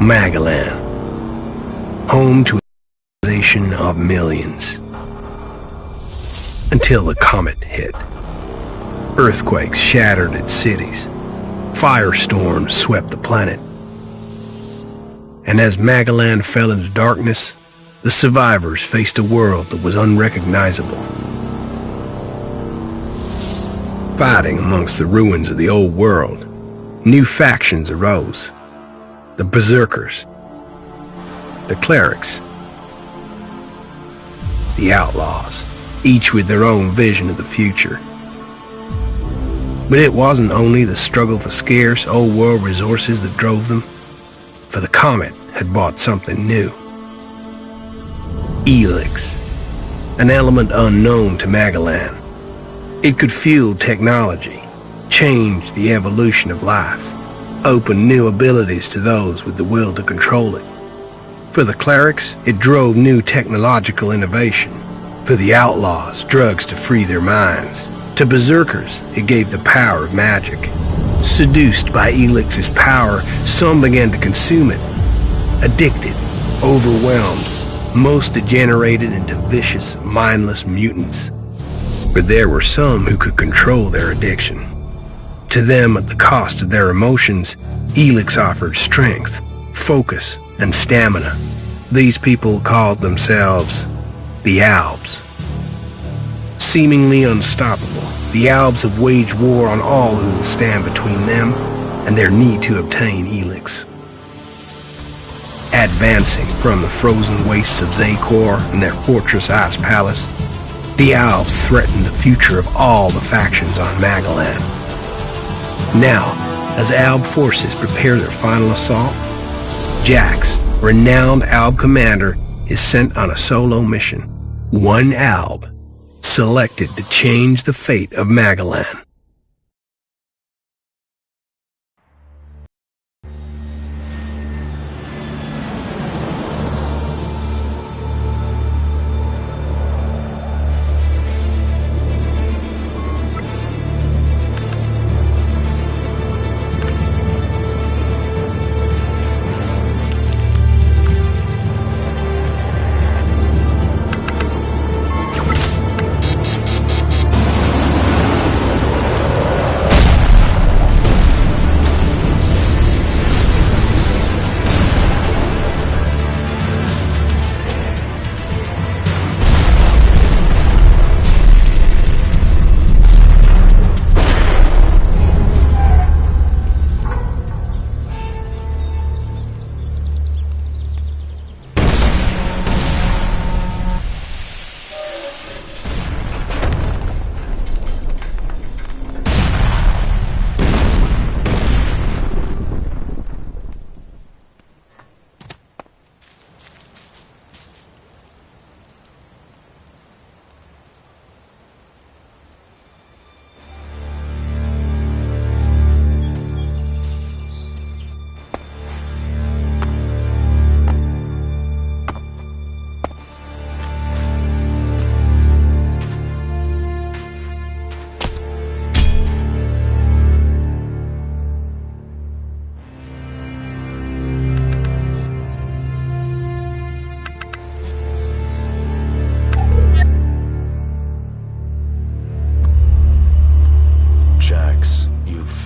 Magellan, home to a civilization of millions. Until the comet hit. Earthquakes shattered its cities. Firestorms swept the planet. And as Magellan fell into darkness, the survivors faced a world that was unrecognizable. Fighting amongst the ruins of the old world, new factions arose. The Berserkers, the Clerics, the Outlaws, each with their own vision of the future. But it wasn't only the struggle for scarce old world resources that drove them, for the comet had brought something new. ELEX, an element unknown to Magellan. It could fuel technology, change the evolution of life, open new abilities to those with the will to control it. For the Clerics, it drove new technological innovation. For the Outlaws, drugs to free their minds. To Berserkers, it gave the power of magic. Seduced by ELEX's power, some began to consume it. Addicted, overwhelmed, most degenerated into vicious, mindless mutants. But there were some who could control their addiction. To them, at the cost of their emotions, ELEX offered strength, focus, and stamina. These people called themselves the Albs. Seemingly unstoppable, the Albs have waged war on all who will stand between them and their need to obtain ELEX. Advancing from the frozen wastes of Zakor and their fortress ice palace, the Albs threaten the future of all the factions on Magellan. Now, as Alb forces prepare their final assault, Jax, renowned Alb commander, is sent on a solo mission. One Alb, selected to change the fate of Magellan.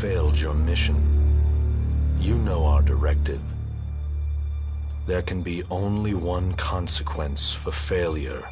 Failed your mission. You know our directive. There can be only one consequence for failure.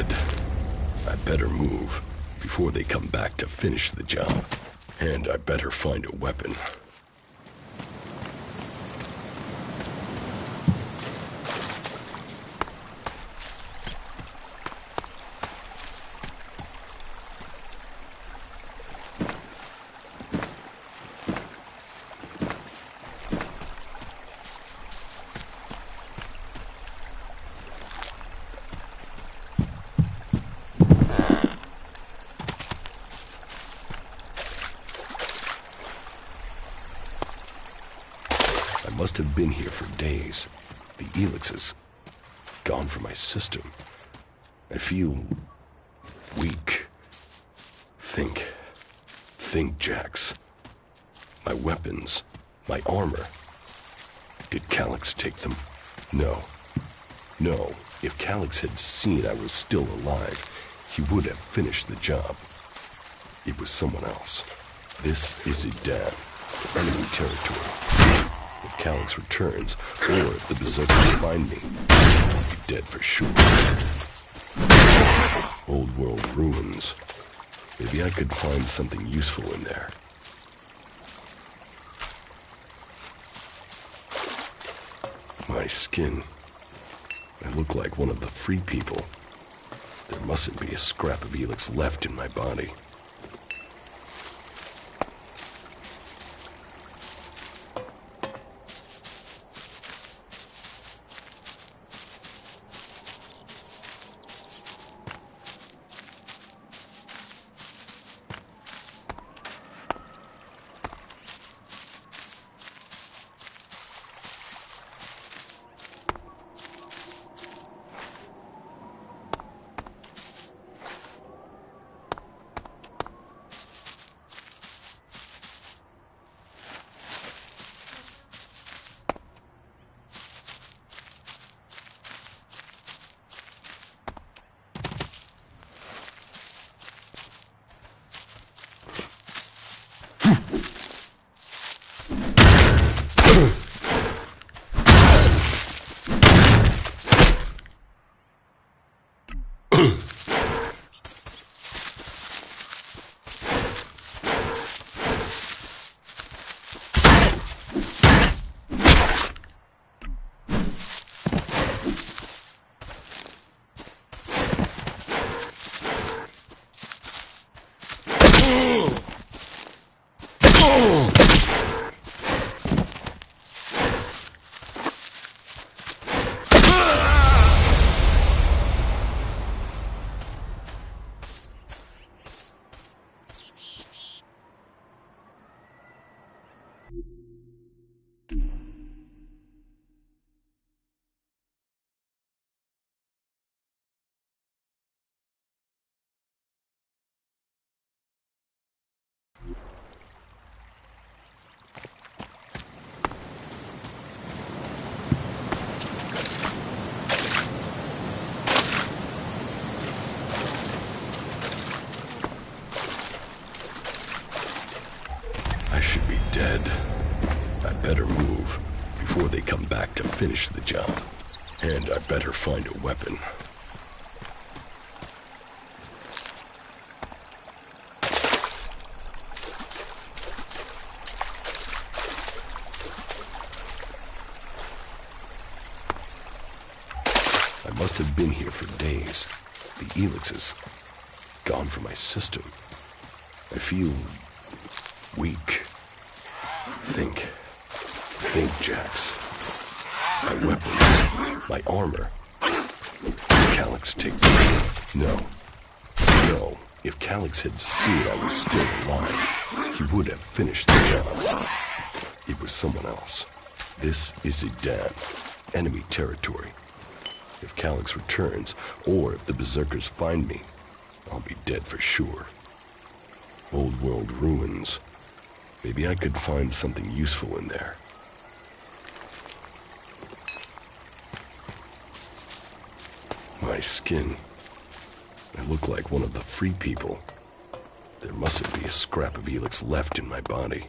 dead. I better move before they come back to finish the job. And I better find a weapon. I must have been here for days. The ELEX is gone from my system. I feel weak. Think, Jax. My weapons, my armor. Did Calyx take them? No. If Calyx had seen I was still alive, he would have finished the job. It was someone else. This is Idan, enemy territory. If Calyx returns, or if the Berserkers find me, I'll be dead for sure. Old world ruins. Maybe I could find something useful in there. My skin. I look like one of the free people. There mustn't be a scrap of ELEX left in my body. I should be dead. I better move before they come back to finish the job. And I better find a weapon. I must have been here for days. The ELEX is gone from my system. I feel weak. Think, Jax. My weapons, my armor. Did Calyx take them? No. If Calyx had seen I was still alive, he would have finished the job. It was someone else. This is Idan, enemy territory. If Calyx returns, or if the Berserkers find me, I'll be dead for sure. Old world ruins. Maybe I could find something useful in there. My skin. I look like one of the free people. There mustn't be a scrap of ELEX left in my body.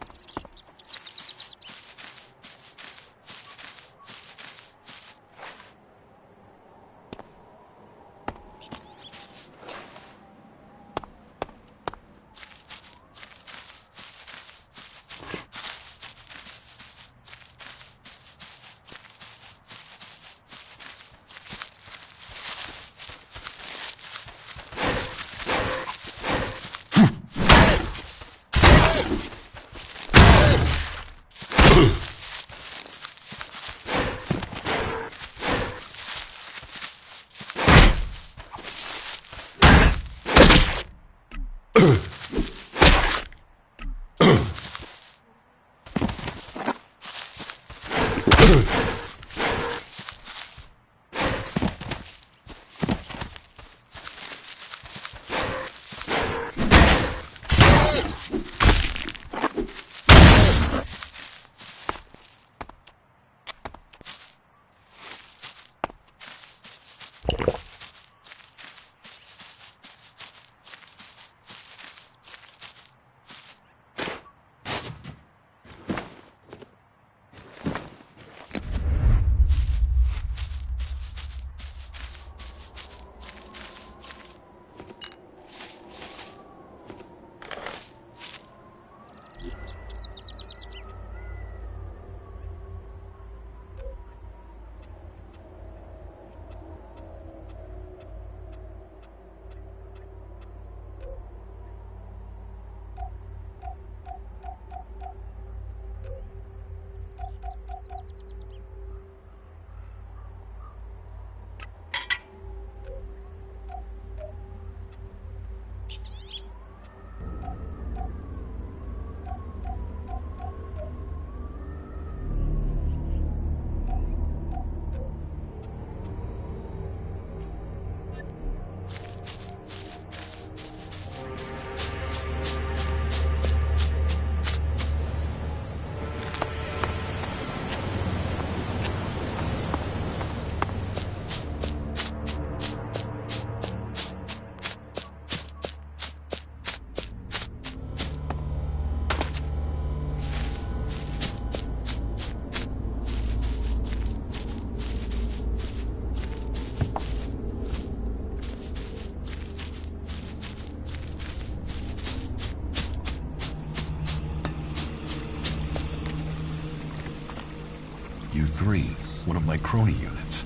U3, one of my crony units.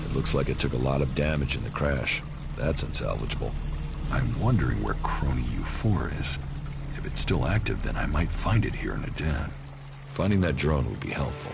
It looks like it took a lot of damage in the crash. That's unsalvageable. I'm wondering where crony U4 is. If it's still active, then I might find it here in a den. Finding that drone would be helpful.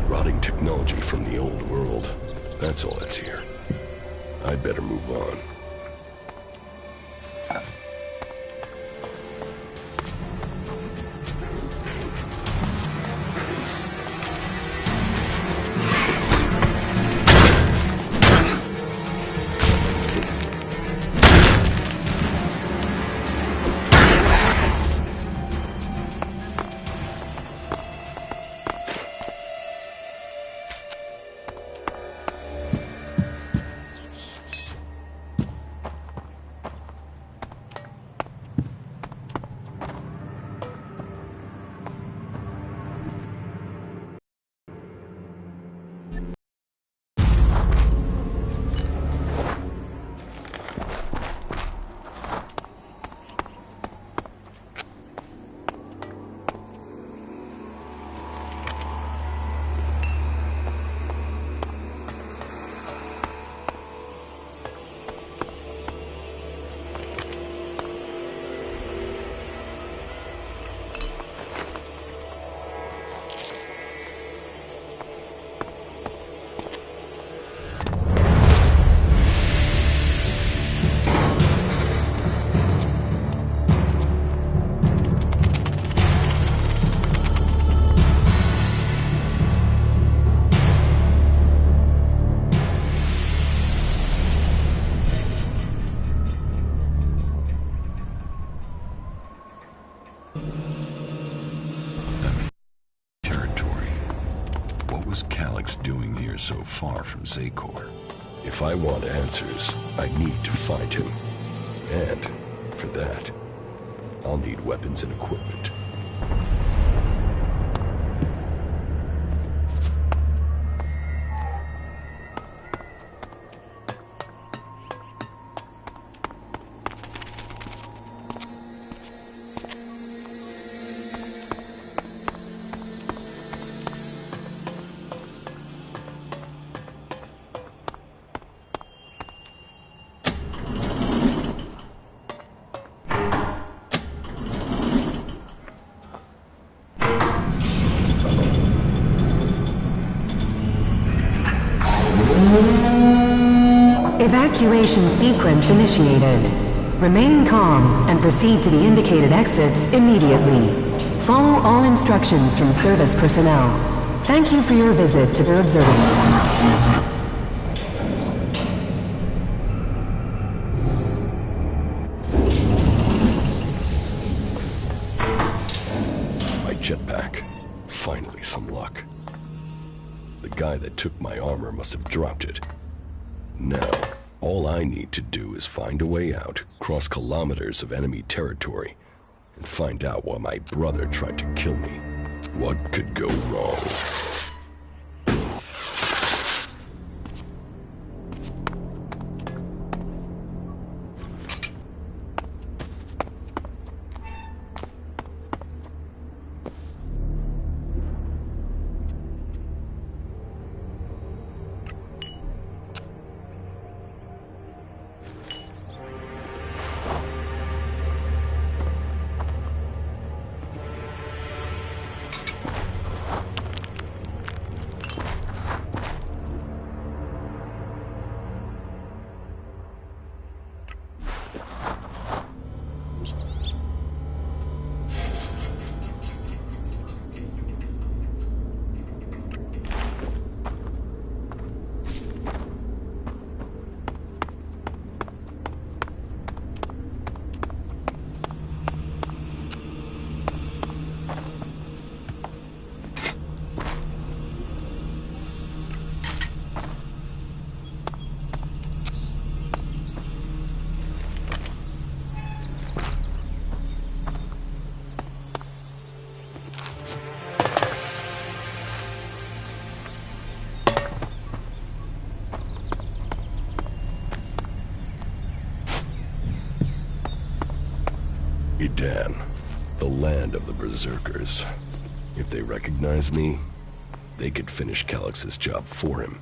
Rotting technology from the old world. That's all that's here. I'd better move on. Doing here so far from Zakor? If I want answers, I need to find him. And, for that, I'll need weapons and equipment. Evacuation sequence initiated. Remain calm and proceed to the indicated exits immediately. Follow all instructions from service personnel. Thank you for your visit to the observatory. Jetpack. Finally, some luck. The guy that took my armor must have dropped it. Now, all I need to do is find a way out, cross kilometers of enemy territory, and find out why my brother tried to kill me. What could go wrong? Dan, the land of the Berserkers. If they recognize me, they could finish Calix's job for him.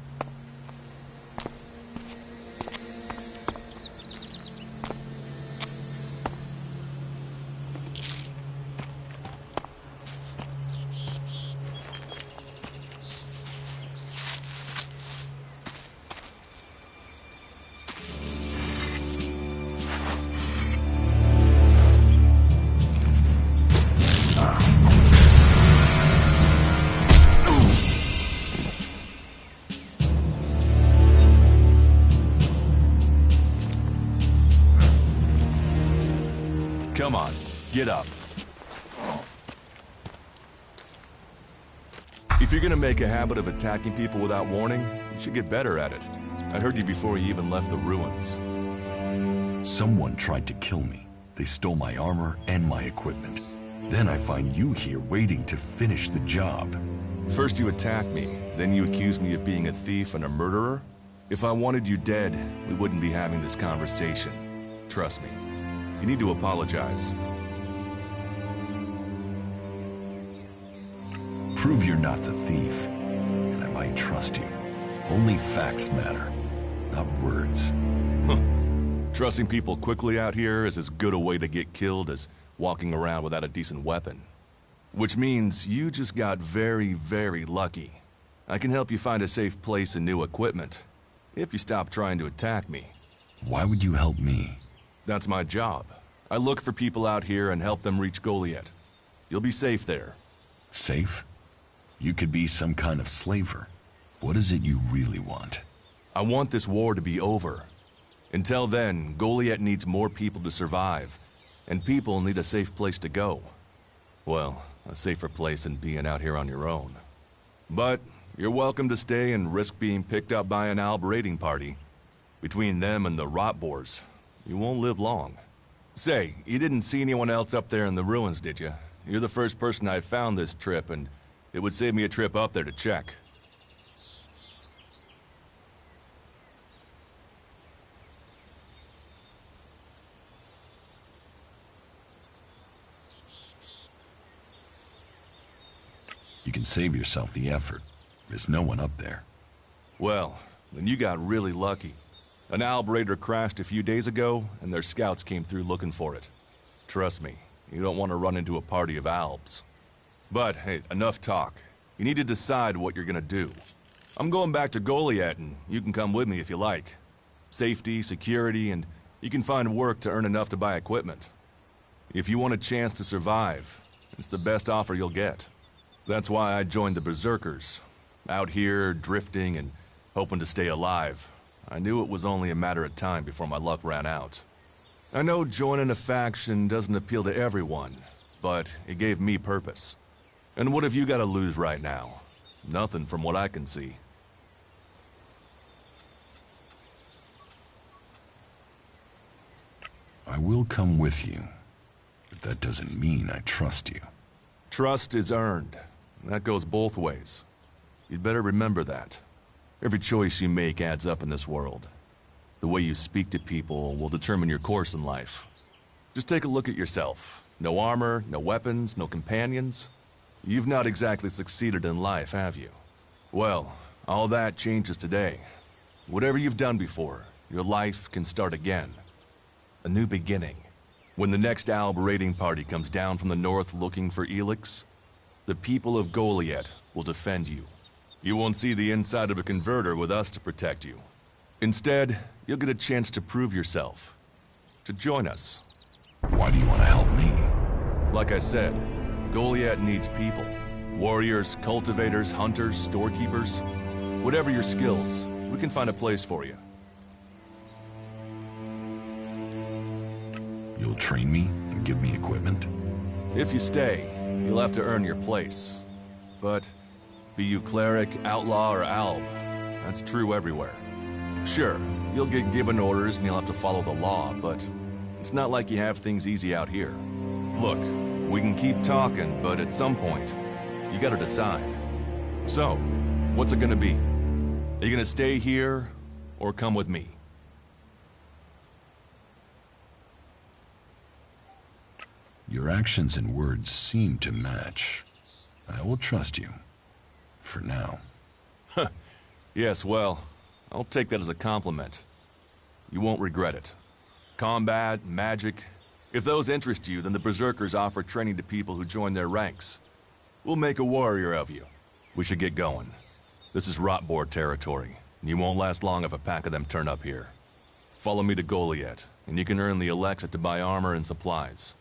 Come on, get up. If you're gonna make a habit of attacking people without warning, you should get better at it. I heard you before you even left the ruins. Someone tried to kill me. They stole my armor and my equipment. Then I find you here waiting to finish the job. First you attack me, then you accuse me of being a thief and a murderer? If I wanted you dead, we wouldn't be having this conversation. Trust me. You need to apologize. Prove you're not the thief, and I might trust you. Only facts matter, not words. Trusting people quickly out here is as good a way to get killed as walking around without a decent weapon. Which means you just got very, very lucky. I can help you find a safe place and new equipment, if you stop trying to attack me. Why would you help me? That's my job. I look for people out here and help them reach Goliath. You'll be safe there. Safe? You could be some kind of slaver. What is it you really want? I want this war to be over. Until then, Goliath needs more people to survive, and people need a safe place to go. Well, a safer place than being out here on your own. But you're welcome to stay and risk being picked up by an Alb raiding party. Between them and the Rotboars, you won't live long. Say, you didn't see anyone else up there in the ruins, did you? You're the first person I've found this trip, and it would save me a trip up there to check. You can save yourself the effort. There's no one up there. Well, then you got really lucky. An Alb raider crashed a few days ago, and their scouts came through looking for it. Trust me, you don't want to run into a party of Albs. But, hey, enough talk. You need to decide what you're gonna do. I'm going back to Goliath, and you can come with me if you like. Safety, security, and you can find work to earn enough to buy equipment. If you want a chance to survive, it's the best offer you'll get. That's why I joined the Berserkers. Out here, drifting and hoping to stay alive. I knew it was only a matter of time before my luck ran out. I know joining a faction doesn't appeal to everyone, but it gave me purpose. And what have you got to lose right now? Nothing from what I can see. I will come with you, but that doesn't mean I trust you. Trust is earned. That goes both ways. You'd better remember that. Every choice you make adds up in this world. The way you speak to people will determine your course in life. Just take a look at yourself. No armor, no weapons, no companions. You've not exactly succeeded in life, have you? Well, all that changes today. Whatever you've done before, your life can start again. A new beginning. When the next Alb raiding party comes down from the north looking for ELEX, the people of Goliath will defend you. You won't see the inside of a converter with us to protect you. Instead, you'll get a chance to prove yourself. To join us. Why do you want to help me? Like I said, Goliath needs people. Warriors, cultivators, hunters, storekeepers. Whatever your skills, we can find a place for you. You'll train me and give me equipment? If you stay, you'll have to earn your place. But be you cleric, outlaw, or alb, that's true everywhere. Sure, you'll get given orders and you'll have to follow the law, but it's not like you have things easy out here. Look, we can keep talking, but at some point, you gotta decide. So, what's it gonna be? Are you gonna stay here, or come with me? Your actions and words seem to match. I will trust you. For now. Yes, well, I'll take that as a compliment. You won't regret it. Combat, magic. If those interest you, then the Berserkers offer training to people who join their ranks. We'll make a warrior of you. We should get going. This is Rotboard territory, and you won't last long if a pack of them turn up here. Follow me to Goliath, and you can earn the ELEX to buy armor and supplies.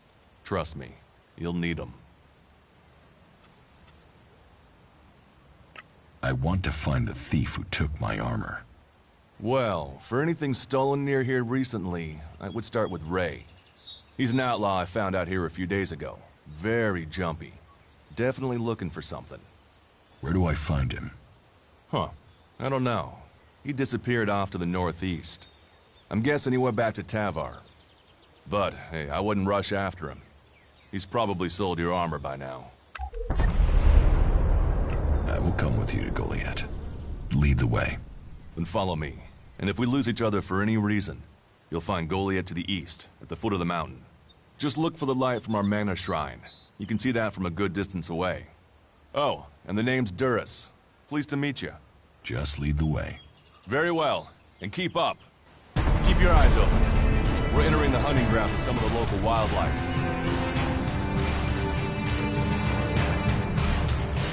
Trust me, you'll need them. I want to find the thief who took my armor. Well, for anything stolen near here recently, I would start with Ray. He's an outlaw I found out here a few days ago. Very jumpy. Definitely looking for something. Where do I find him? Huh. I don't know. He disappeared off to the northeast. I'm guessing he went back to Tavar. But, hey, I wouldn't rush after him. He's probably sold your armor by now. I will come with you to Goliath. Lead the way. Then follow me. And if we lose each other for any reason, you'll find Goliath to the east, at the foot of the mountain. Just look for the light from our mana shrine. You can see that from a good distance away. Oh, and the name's Duras. Pleased to meet you. Just lead the way. Very well. And keep up. Keep your eyes open. We're entering the hunting grounds of some of the local wildlife.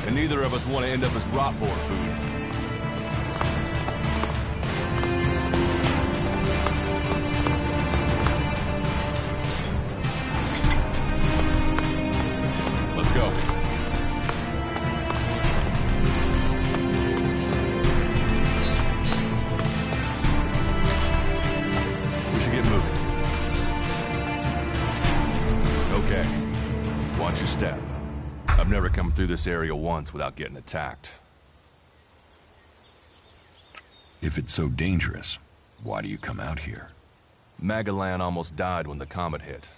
And neither of us want to end up as Rotboard food. Let's go. We should get moving. Okay. Watch your step. I've never come through this area once without getting attacked. If it's so dangerous, why do you come out here? Magalan almost died when the comet hit.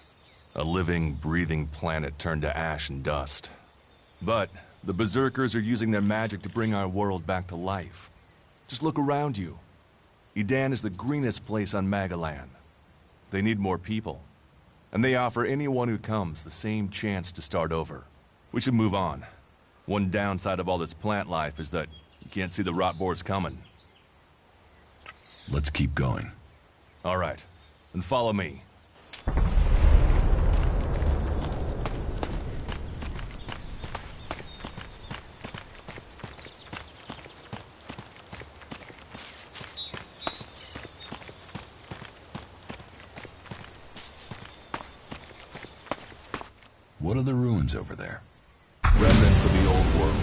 A living, breathing planet turned to ash and dust. But the Berserkers are using their magic to bring our world back to life. Just look around you. Edan is the greenest place on Magalan. They need more people. And they offer anyone who comes the same chance to start over. We should move on. One downside of all this plant life is that you can't see the Rotboards coming. Let's keep going. All right. Then follow me. What are the ruins over there? Remnants of the old world.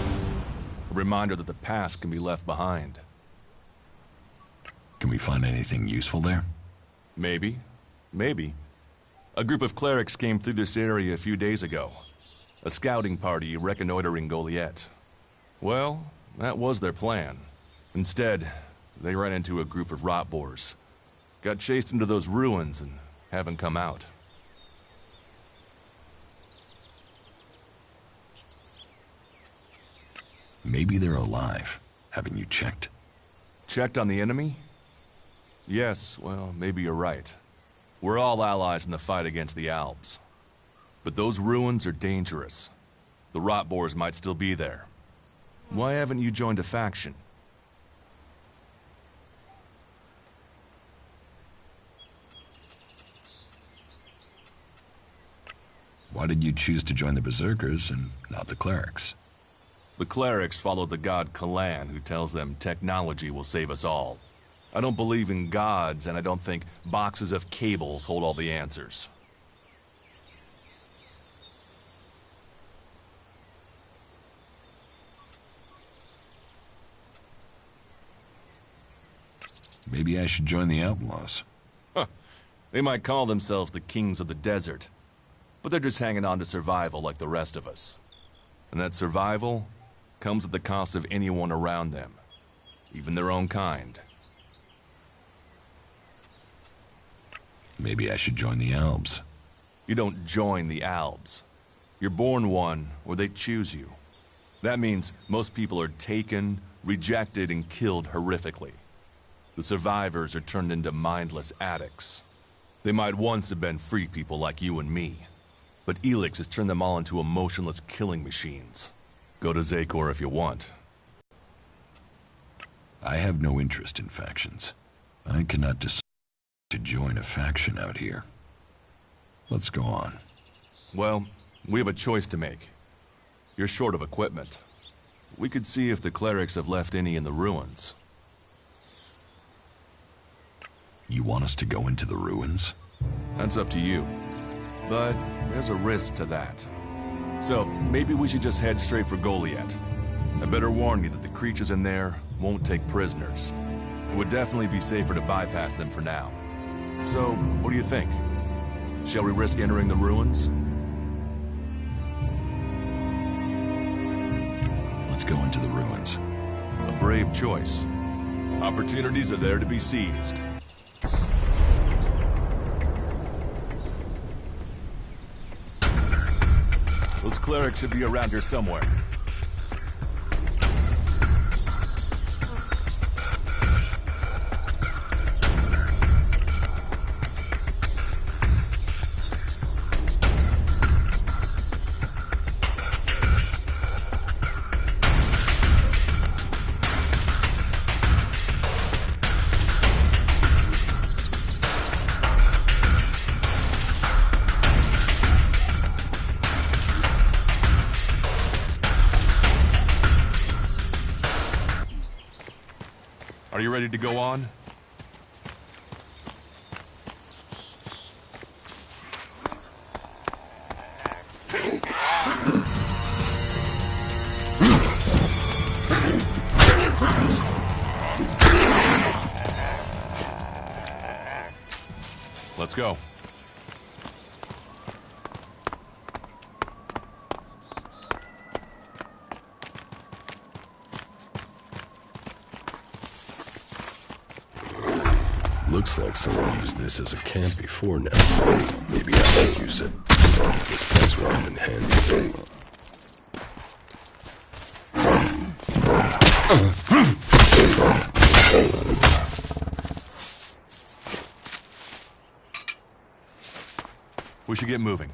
A reminder that the past can be left behind. Can we find anything useful there? Maybe. Maybe. A group of clerics came through this area a few days ago. A scouting party reconnoitering Goliath. Well, that was their plan. Instead, they ran into a group of Rotboars. Got chased into those ruins and haven't come out. Maybe they're alive. Haven't you checked? Checked on the enemy? Yes, well, maybe you're right. We're all allies in the fight against the Alps. But those ruins are dangerous. The Rotboars might still be there. Why haven't you joined a faction? Why did you choose to join the Berserkers and not the clerics? The clerics follow the god Kalan, who tells them technology will save us all. I don't believe in gods, and I don't think boxes of cables hold all the answers. Maybe I should join the outlaws. Huh. They might call themselves the kings of the desert, but they're just hanging on to survival like the rest of us. And that survival comes at the cost of anyone around them, even their own kind. Maybe I should join the Albs. You don't join the Albs. You're born one, or they choose you. That means most people are taken, rejected, and killed horrifically. The survivors are turned into mindless addicts. They might once have been free people like you and me. but ELEX has turned them all into emotionless killing machines. Go to Zakor if you want. I have no interest in factions. I cannot decide to join a faction out here. Let's go on. Well, we have a choice to make. You're short of equipment. We could see if the clerics have left any in the ruins. You want us to go into the ruins? That's up to you. But there's a risk to that. So, maybe we should just head straight for Goliath. I better warn you that the creatures in there won't take prisoners. It would definitely be safer to bypass them for now. So, what do you think? Shall we risk entering the ruins? Let's go into the ruins. A brave choice. Opportunities are there to be seized. Those clerics should be around here somewhere. Are you ready to go on? Let's go. Looks like someone used this as a camp before now. Maybe I should use it. This place will come in handy. We should get moving.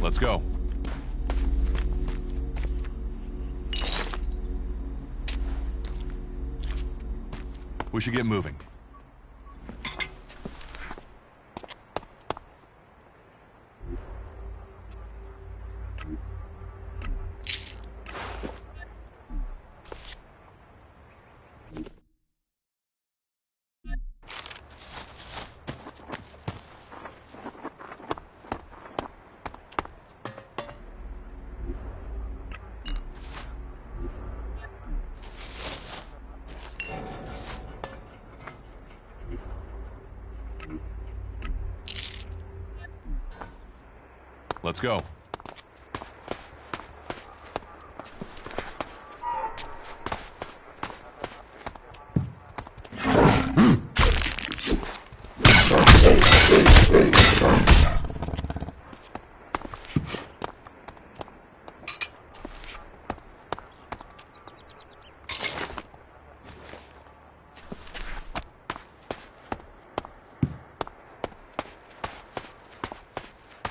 Let's go. We should get moving. Let's go.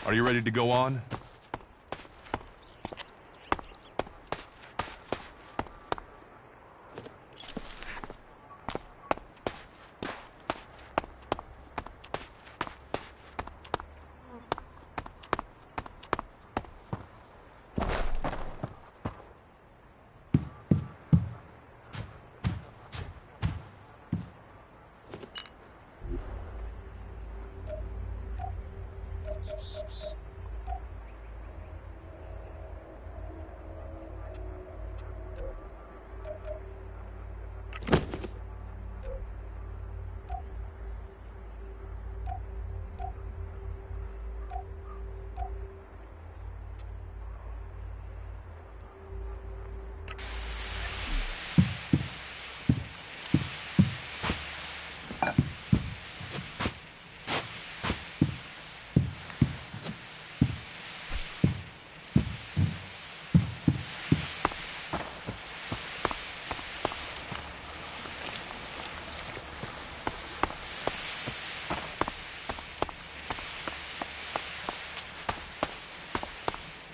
Are you ready to go on?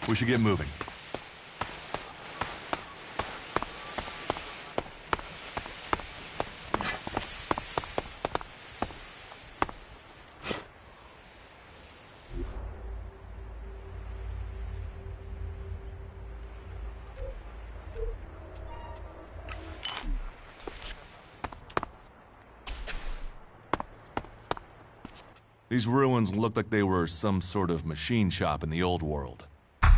We should get moving. These ruins look like they were some sort of machine shop in the old world.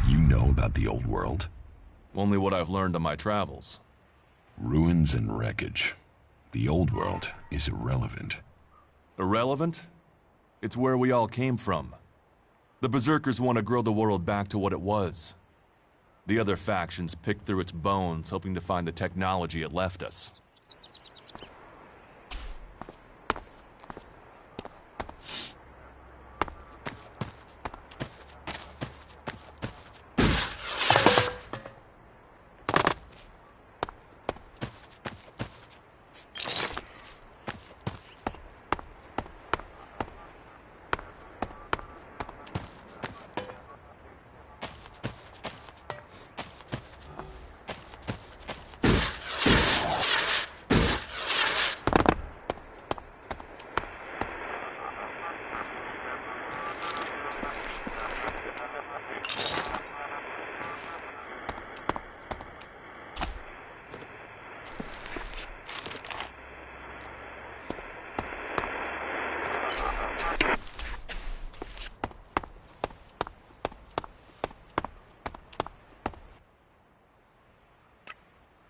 You know about the old world? Only what I've learned on my travels. Ruins and wreckage. The old world is irrelevant. Irrelevant? It's where we all came from. The Berserkers want to grow the world back to what it was. The other factions picked through its bones, hoping to find the technology it left us.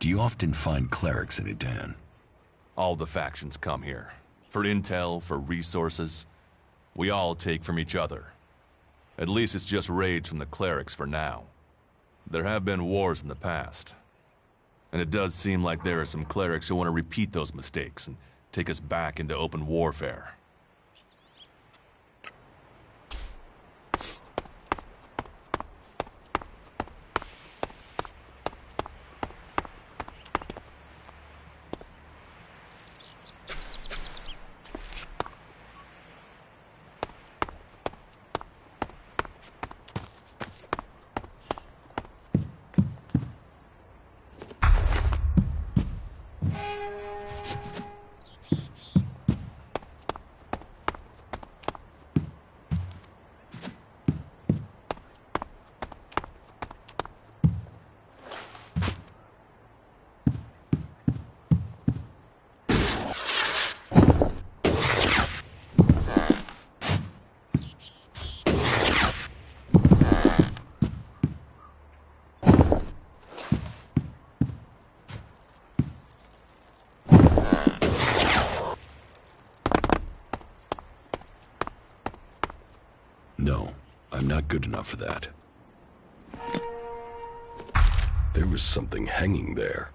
Do you often find clerics in Edan? All the factions come here. For intel, for resources. We all take from each other. At least it's just raids from the clerics for now. There have been wars in the past. And it does seem like there are some clerics who want to repeat those mistakes and take us back into open warfare. No, I'm not good enough for that. There was something hanging there.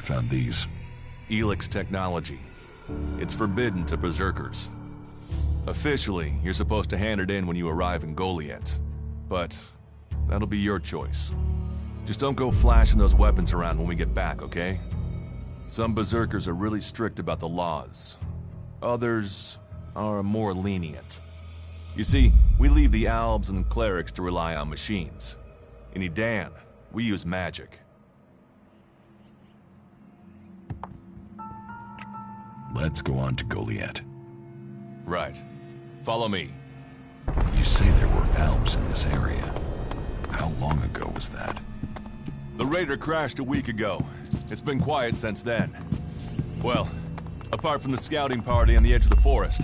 found these? ELEX technology. It's forbidden to berserkers. Officially, you're supposed to hand it in when you arrive in Goliath. But that'll be your choice. Just don't go flashing those weapons around when we get back, okay? Some berserkers are really strict about the laws. Others are more lenient. You see, we leave the Albs and clerics to rely on machines. In Edan, we use magic. Let's go on to Goliath. Right. Follow me. You say there were Alps in this area. How long ago was that? The raider crashed a week ago. It's been quiet since then. Well, apart from the scouting party on the edge of the forest.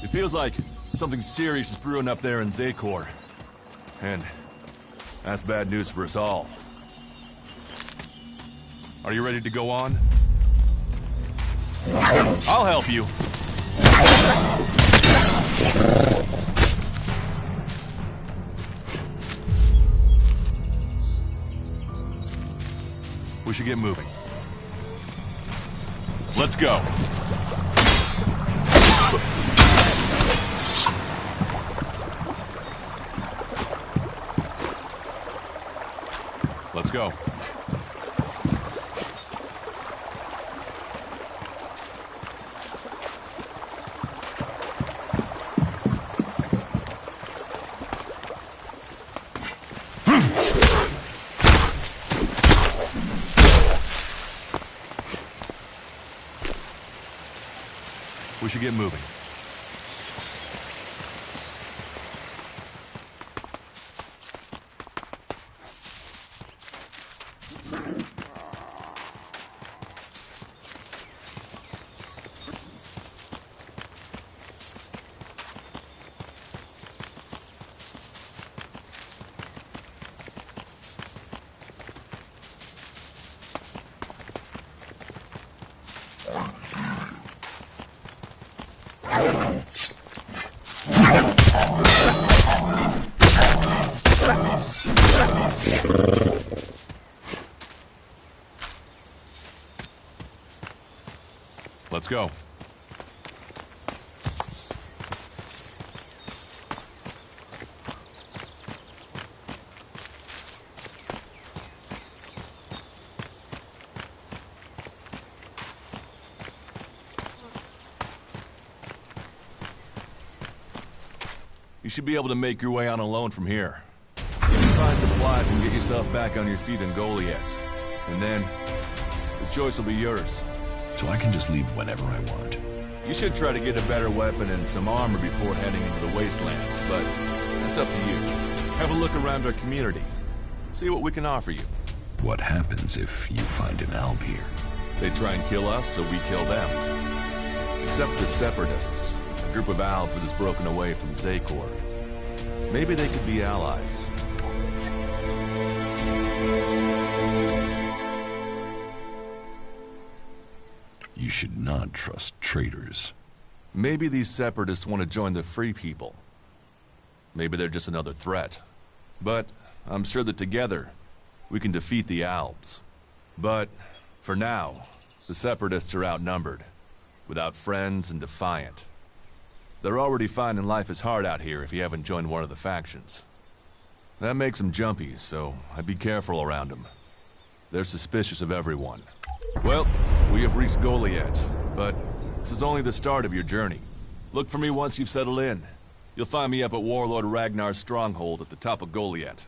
It feels like something serious is brewing up there in Zakor. And that's bad news for us all. Are you ready to go on? I'll help you. We should get moving. Let's go. Let's go. We should get moving. Let's go. You should be able to make your way on alone from here. You can find supplies and get yourself back on your feet in Goliath. And then, the choice will be yours. So I can just leave whenever I want. You should try to get a better weapon and some armor before heading into the wastelands, but that's up to you. Have a look around our community. See what we can offer you. What happens if you find an Alb here? They try and kill us, so we kill them. Except the Separatists, a group of Albs that has broken away from Zakor. Maybe they could be allies. You should not trust traitors. Maybe these Separatists want to join the Free People. Maybe they're just another threat. But I'm sure that together, we can defeat the Albs. But for now, the Separatists are outnumbered, without friends and defiant. They're already finding life is hard out here if you haven't joined one of the factions. That makes them jumpy, so I'd be careful around them. They're suspicious of everyone. Well, we have reached Goliath, but this is only the start of your journey. Look for me once you've settled in. You'll find me up at Warlord Ragnar's stronghold at the top of Goliath.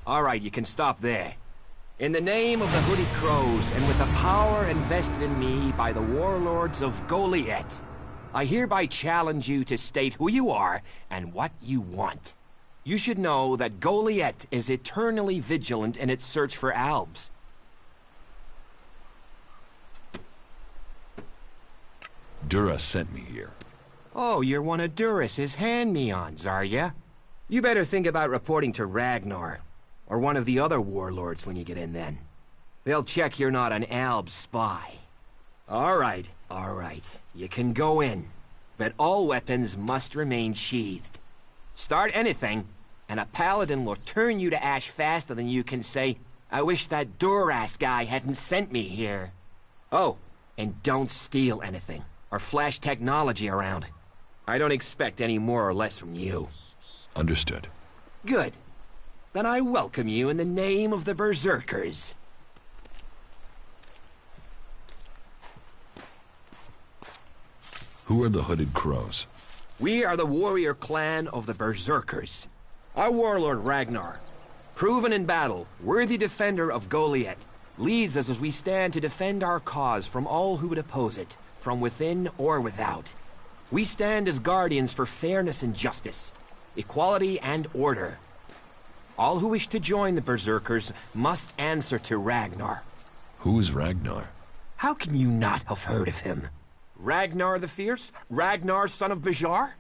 All right, you can stop there. In the name of the Hooded Crows, and with the power invested in me by the warlords of Goliath, I hereby challenge you to state who you are and what you want. You should know that Goliath is eternally vigilant in its search for albs. Dura sent me here. Oh, you're one of Duras's hand-me-ons, are ya? You better think about reporting to Ragnar, or one of the other warlords when you get in then. They'll check you're not an Alb spy. All right. You can go in, but all weapons must remain sheathed. Start anything, and a paladin will turn you to ash faster than you can say, I wish that Duras guy hadn't sent me here. Oh, and don't steal anything, or flash technology around. I don't expect any more or less from you. Understood. Good. Then I welcome you in the name of the Berserkers. Who are the Hooded Crows? We are the warrior clan of the Berserkers. Our warlord Ragnar, proven in battle, worthy defender of Goliath, leads us as we stand to defend our cause from all who would oppose it, from within or without. We stand as guardians for fairness and justice, equality and order. All who wish to join the Berserkers must answer to Ragnar. Who is Ragnar? How can you not have heard of him? Ragnar the Fierce? Ragnar, son of Bajar?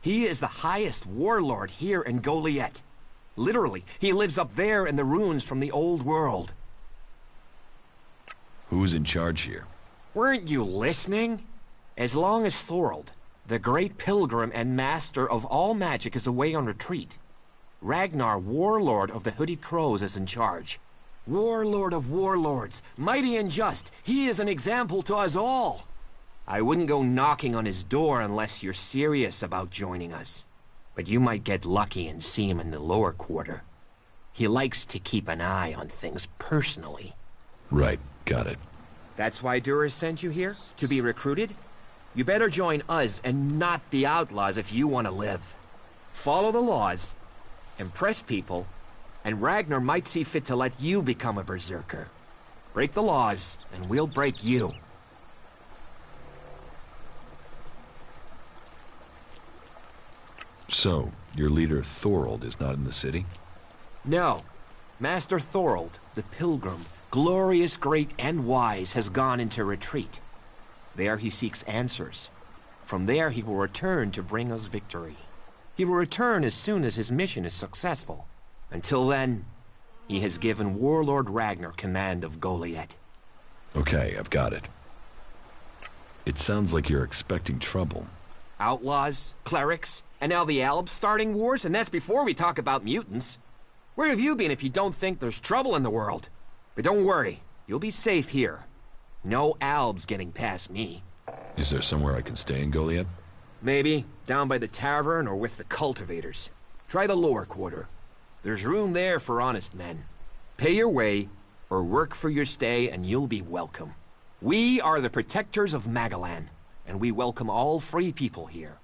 He is the highest warlord here in Goliath. Literally, he lives up there in the ruins from the old world. Who's in charge here? Weren't you listening? As long as Thorold, the great pilgrim and master of all magic, is away on retreat, Ragnar, warlord of the Hooded Crows, is in charge. Warlord of warlords, mighty and just, he is an example to us all. I wouldn't go knocking on his door unless you're serious about joining us. But you might get lucky and see him in the lower quarter. He likes to keep an eye on things personally. Right, got it. That's why Duras sent you here? To be recruited? You better join us and not the outlaws if you want to live. Follow the laws, impress people, and Ragnar might see fit to let you become a berserker. Break the laws, and we'll break you. So, your leader Thorold is not in the city? No. Master Thorold, the pilgrim, glorious, great, and wise, has gone into retreat. There he seeks answers. From there he will return to bring us victory. He will return as soon as his mission is successful. Until then, he has given Warlord Ragnar command of Goliath. Okay, I've got it. It sounds like you're expecting trouble. Outlaws, clerics, and now the Albs starting wars, and that's before we talk about mutants. Where have you been if you don't think there's trouble in the world? But don't worry, you'll be safe here. No Albs getting past me. Is there somewhere I can stay in Goliath? Maybe, down by the tavern or with the cultivators. Try the lower quarter. There's room there for honest men. Pay your way, or work for your stay, and you'll be welcome. We are the protectors of Magalan, and we welcome all free people here.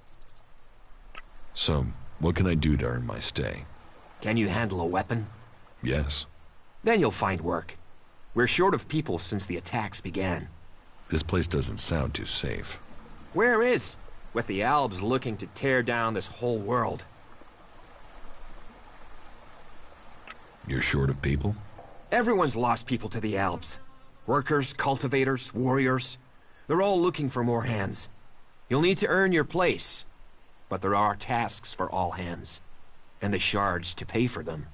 So, what can I do to earn my stay? Can you handle a weapon? Yes. Then you'll find work. We're short of people since the attacks began. This place doesn't sound too safe. Where is? With the Albs looking to tear down this whole world. You're short of people? Everyone's lost people to the Albs. Workers, cultivators, warriors. They're all looking for more hands. You'll need to earn your place. But there are tasks for all hands. And the shards to pay for them.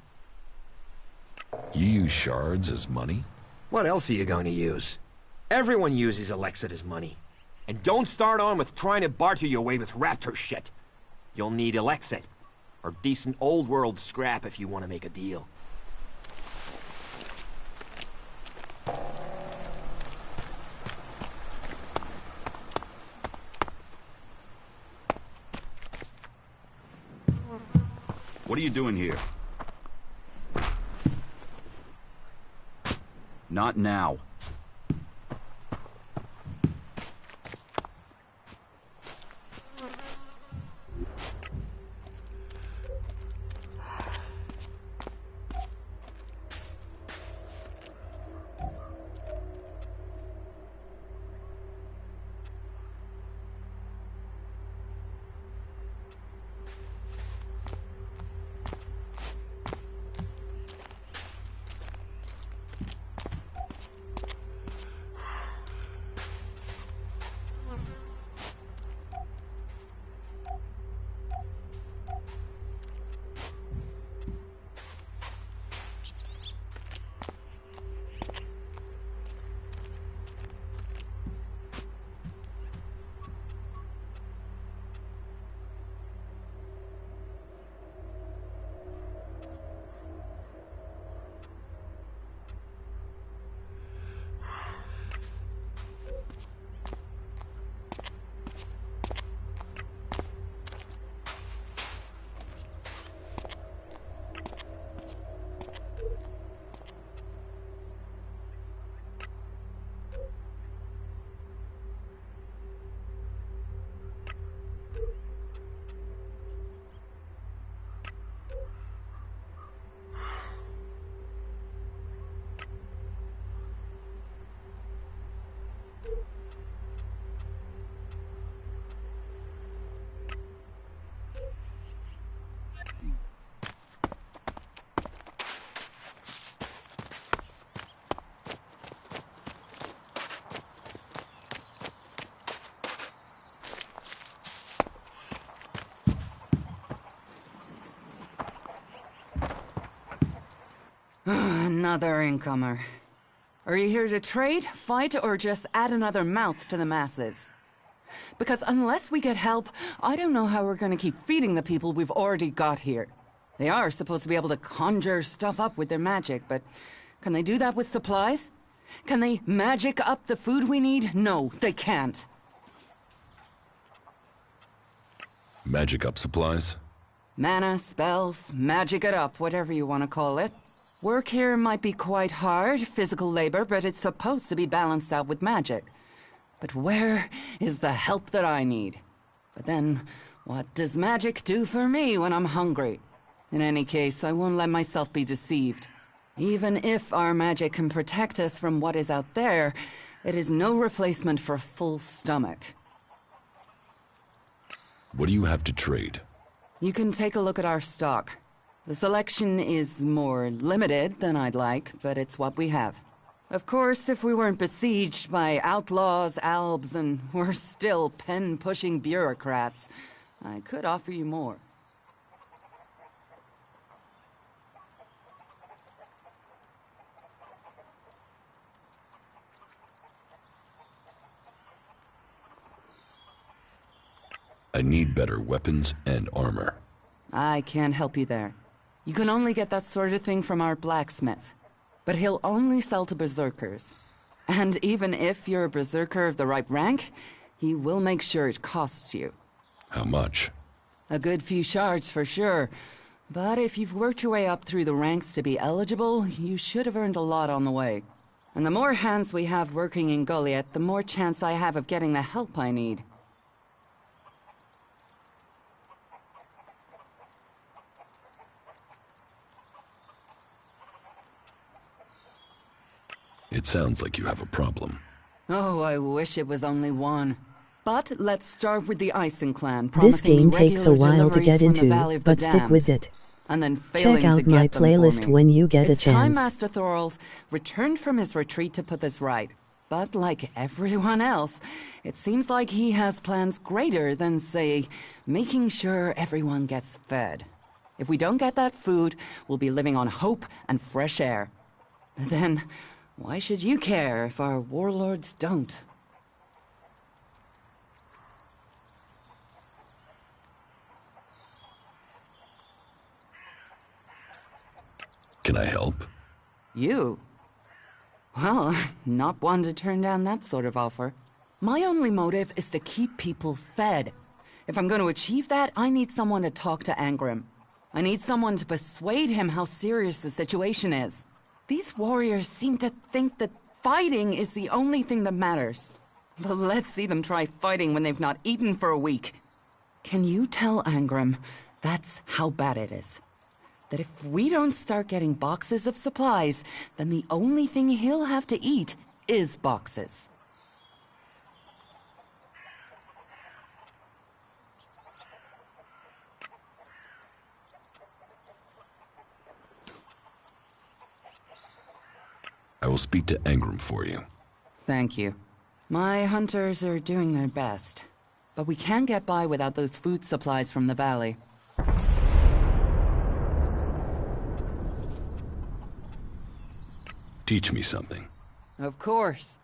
You use shards as money? What else are you going to use? Everyone uses ELEX as money. And don't start on with trying to barter your way with raptor shit. You'll need ELEX or decent old world scrap if you want to make a deal. What are you doing here? Not now. Another incomer. Are you here to trade, fight, or just add another mouth to the masses? Because unless we get help, I don't know how we're gonna keep feeding the people we've already got here. They are supposed to be able to conjure stuff up with their magic, but can they do that with supplies? Can they magic up the food we need? No, they can't. Magic up supplies? Mana, spells, magic it up, whatever you want to call it. Work here might be quite hard, physical labor, but it's supposed to be balanced out with magic. But where is the help that I need? But then, what does magic do for me when I'm hungry? In any case, I won't let myself be deceived. Even if our magic can protect us from what is out there, it is no replacement for a full stomach. What do you have to trade? You can take a look at our stock. The selection is more limited than I'd like, but it's what we have. Of course, if we weren't besieged by outlaws, albs, and we're still pen-pushing bureaucrats, I could offer you more. I need better weapons and armor. I can't help you there. You can only get that sort of thing from our blacksmith. But he'll only sell to berserkers. And even if you're a berserker of the right rank, he will make sure it costs you. How much? A good few shards for sure. But if you've worked your way up through the ranks to be eligible, you should have earned a lot on the way. And the more hands we have working in Goliath, the more chance I have of getting the help I need. It sounds like you have a problem. Oh, I wish it was only one. But let's start with the Ison clan, This promising game me takes a regular while to deliveries get from the into, Valley of the but stick with Damned, it. and then failing Check out to my get them for playlist me. when you get a It's time chance. Master Thorald returned from his retreat to put this right. But like everyone else, it seems like he has plans greater than, say, making sure everyone gets fed. If we don't get that food, we'll be living on hope and fresh air. But then, why should you care if our warlords don't? Can I help? You? Well, not one to turn down that sort of offer. My only motive is to keep people fed. If I'm going to achieve that, I need someone to talk to Angrim. I need someone to persuade him how serious the situation is. These warriors seem to think that fighting is the only thing that matters. But let's see them try fighting when they've not eaten for a week. Can you tell Angrim that's how bad it is? That if we don't start getting boxes of supplies, then the only thing he'll have to eat is boxes. I will speak to Angrim for you. Thank you. My hunters are doing their best, but we can't get by without those food supplies from the valley. Teach me something. Of course.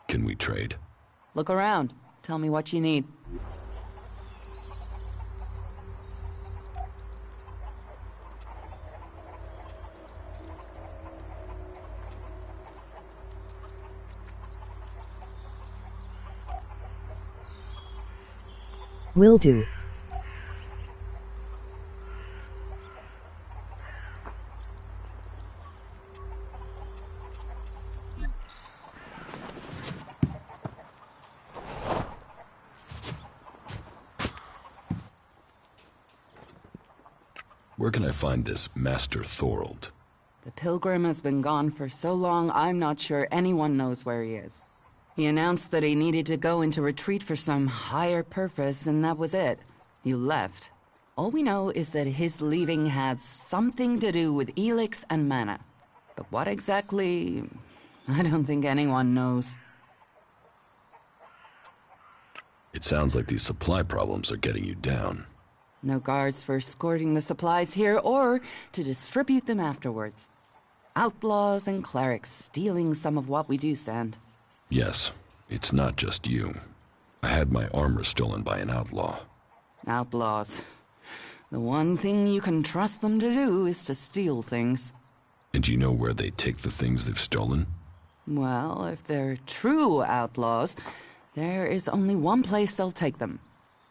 Can we trade? Look around. Tell me what you need. Will do. Where can I find this Master Thorold? The Pilgrim has been gone for so long, I'm not sure anyone knows where he is. He announced that he needed to go into retreat for some higher purpose, and that was it. He left. All we know is that his leaving had something to do with ELEX and mana. But what exactly, I don't think anyone knows. It sounds like these supply problems are getting you down. No guards for escorting the supplies here or to distribute them afterwards. Outlaws and clerics stealing some of what we do send. Yes, it's not just you. I had my armor stolen by an outlaw. Outlaws. The one thing you can trust them to do is to steal things. And you know where they take the things they've stolen? Well, if they're true outlaws, there is only one place they'll take them.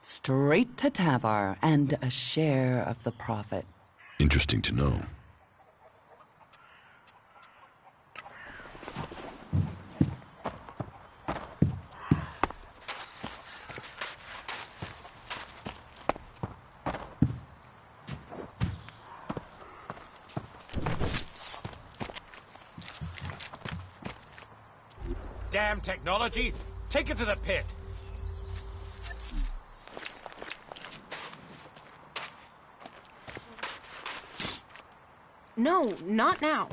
Straight to Tavar and a share of the profit. Interesting to know. Damn technology! Take it to the pit! No, not now.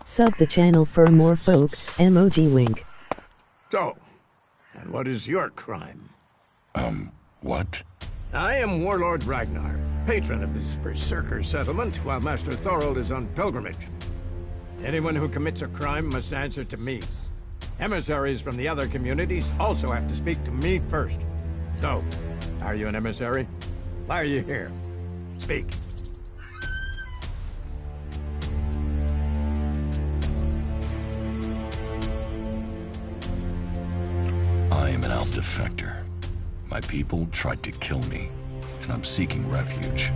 Sub the channel for more folks, emoji link. So, and what is your crime? What? I am Warlord Ragnar, patron of this Berserker settlement, while Master Thorold is on pilgrimage. Anyone who commits a crime must answer to me. Emissaries from the other communities also have to speak to me first. So, are you an emissary? Why are you here? Speak. I am an Alp defector. My people tried to kill me, and I'm seeking refuge.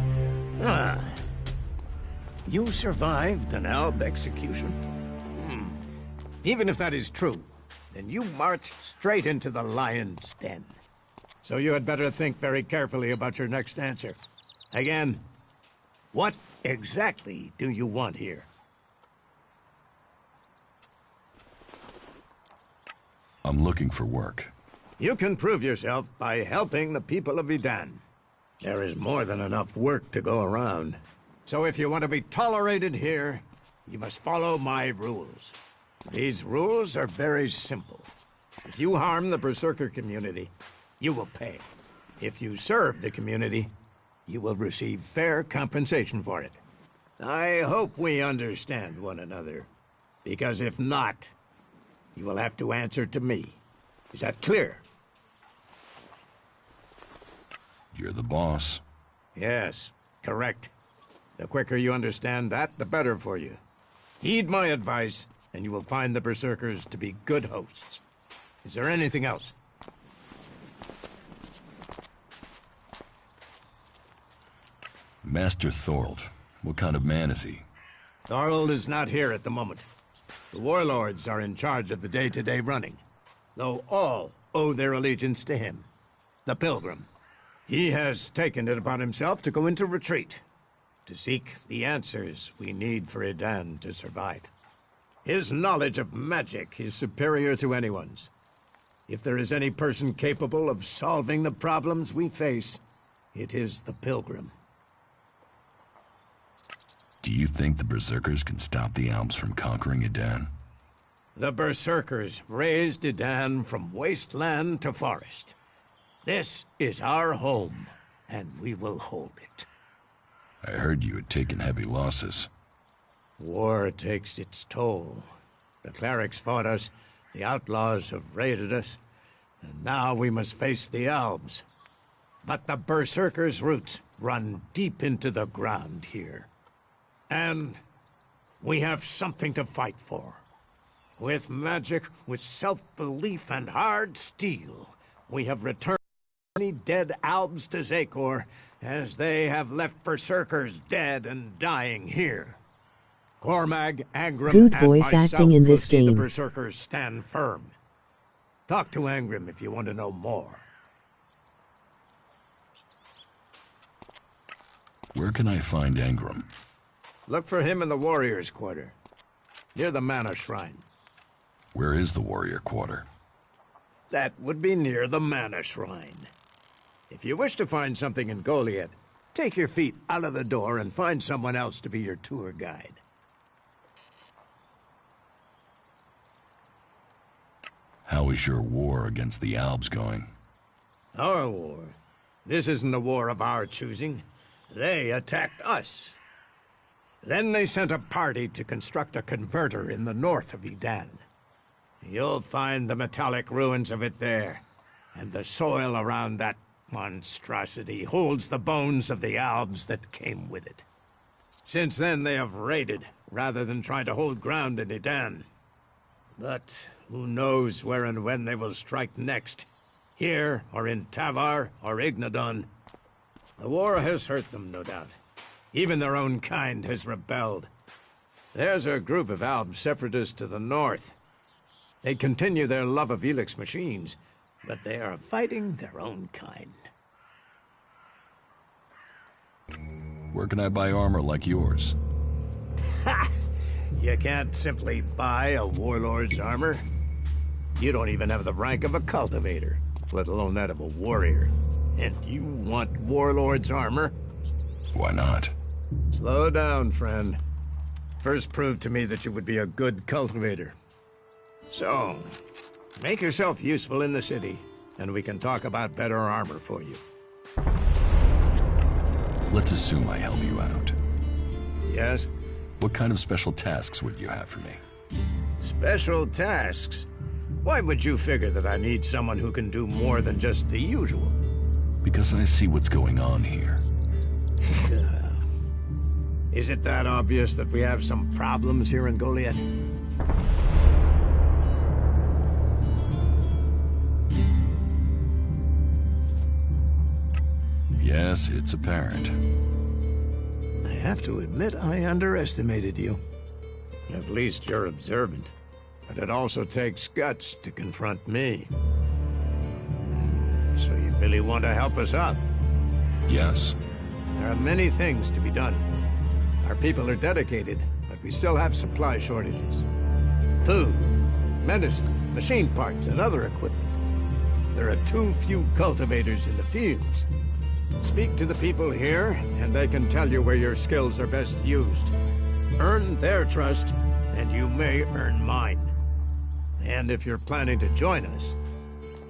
Ah. You survived an Alb execution? Even if that is true, then you marched straight into the lion's den. So you had better think very carefully about your next answer. Again, what exactly do you want here? I'm looking for work. You can prove yourself by helping the people of Edan. There is more than enough work to go around. So if you want to be tolerated here, you must follow my rules. These rules are very simple. If you harm the Berserker community, you will pay. If you serve the community, you will receive fair compensation for it. I hope we understand one another, because if not, you will have to answer to me. Is that clear? You're the boss. Yes, correct. The quicker you understand that, the better for you. Heed my advice, and you will find the Berserkers to be good hosts. Is there anything else? Master Thorold. What kind of man is he? Thorold is not here at the moment. The warlords are in charge of the day-to-day running, though all owe their allegiance to him, the Pilgrim. He has taken it upon himself to go into retreat, to seek the answers we need for Edan to survive. His knowledge of magic is superior to anyone's. If there is any person capable of solving the problems we face, it is the Pilgrim. Do you think the Berserkers can stop the Alps from conquering Edan? The Berserkers raised Edan from wasteland to forest. This is our home, and we will hold it. I heard you had taken heavy losses. War takes its toll. The clerics fought us, the outlaws have raided us, and now we must face the Alps. But the Berserkers' roots run deep into the ground here. And we have something to fight for. With magic, with self-belief and hard steel, we have returned many dead Alps to Zakor, as they have left Berserkers dead and dying here. Cormag, Angrim, Good and voice myself acting in will this see the game. Berserkers stand firm. Talk to Angrim if you want to know more. Where can I find Engram? Look for him in the Warriors' Quarter, near the Mana Shrine. Where is the Warrior Quarter? That would be near the Mana Shrine. If you wish to find something in Goliath, take your feet out of the door and find someone else to be your tour guide. How is your war against the Albs going? Our war? This isn't a war of our choosing. They attacked us. Then they sent a party to construct a converter in the north of Edan. You'll find the metallic ruins of it there, and the soil around that monstrosity holds the bones of the Albs that came with it. Since then, they have raided, rather than try to hold ground in Edan. But who knows where and when they will strike next? Here, or in Tavar, or Ignadon. The war has hurt them, no doubt. Even their own kind has rebelled. There's a group of Alb separatists to the north. They continue their love of ELEX machines, but they are fighting their own kind. Where can I buy armor like yours? Ha! You can't simply buy a warlord's armor. You don't even have the rank of a cultivator, let alone that of a warrior. And you want warlord's armor? Why not? Slow down, friend. First prove to me that you would be a good cultivator. So, make yourself useful in the city, and we can talk about better armor for you. Let's assume I help you out. Yes? What kind of special tasks would you have for me? Special tasks? Why would you figure that I need someone who can do more than just the usual? Because I see what's going on here. Is it that obvious that we have some problems here in Goliath? Yes, it's apparent. I have to admit I underestimated you. At least you're observant. But it also takes guts to confront me. So you really want to help us out? Yes. There are many things to be done. Our people are dedicated, but we still have supply shortages. Food, medicine, machine parts, and other equipment. There are too few cultivators in the fields. Speak to the people here, and they can tell you where your skills are best used. Earn their trust, and you may earn mine. And if you're planning to join us,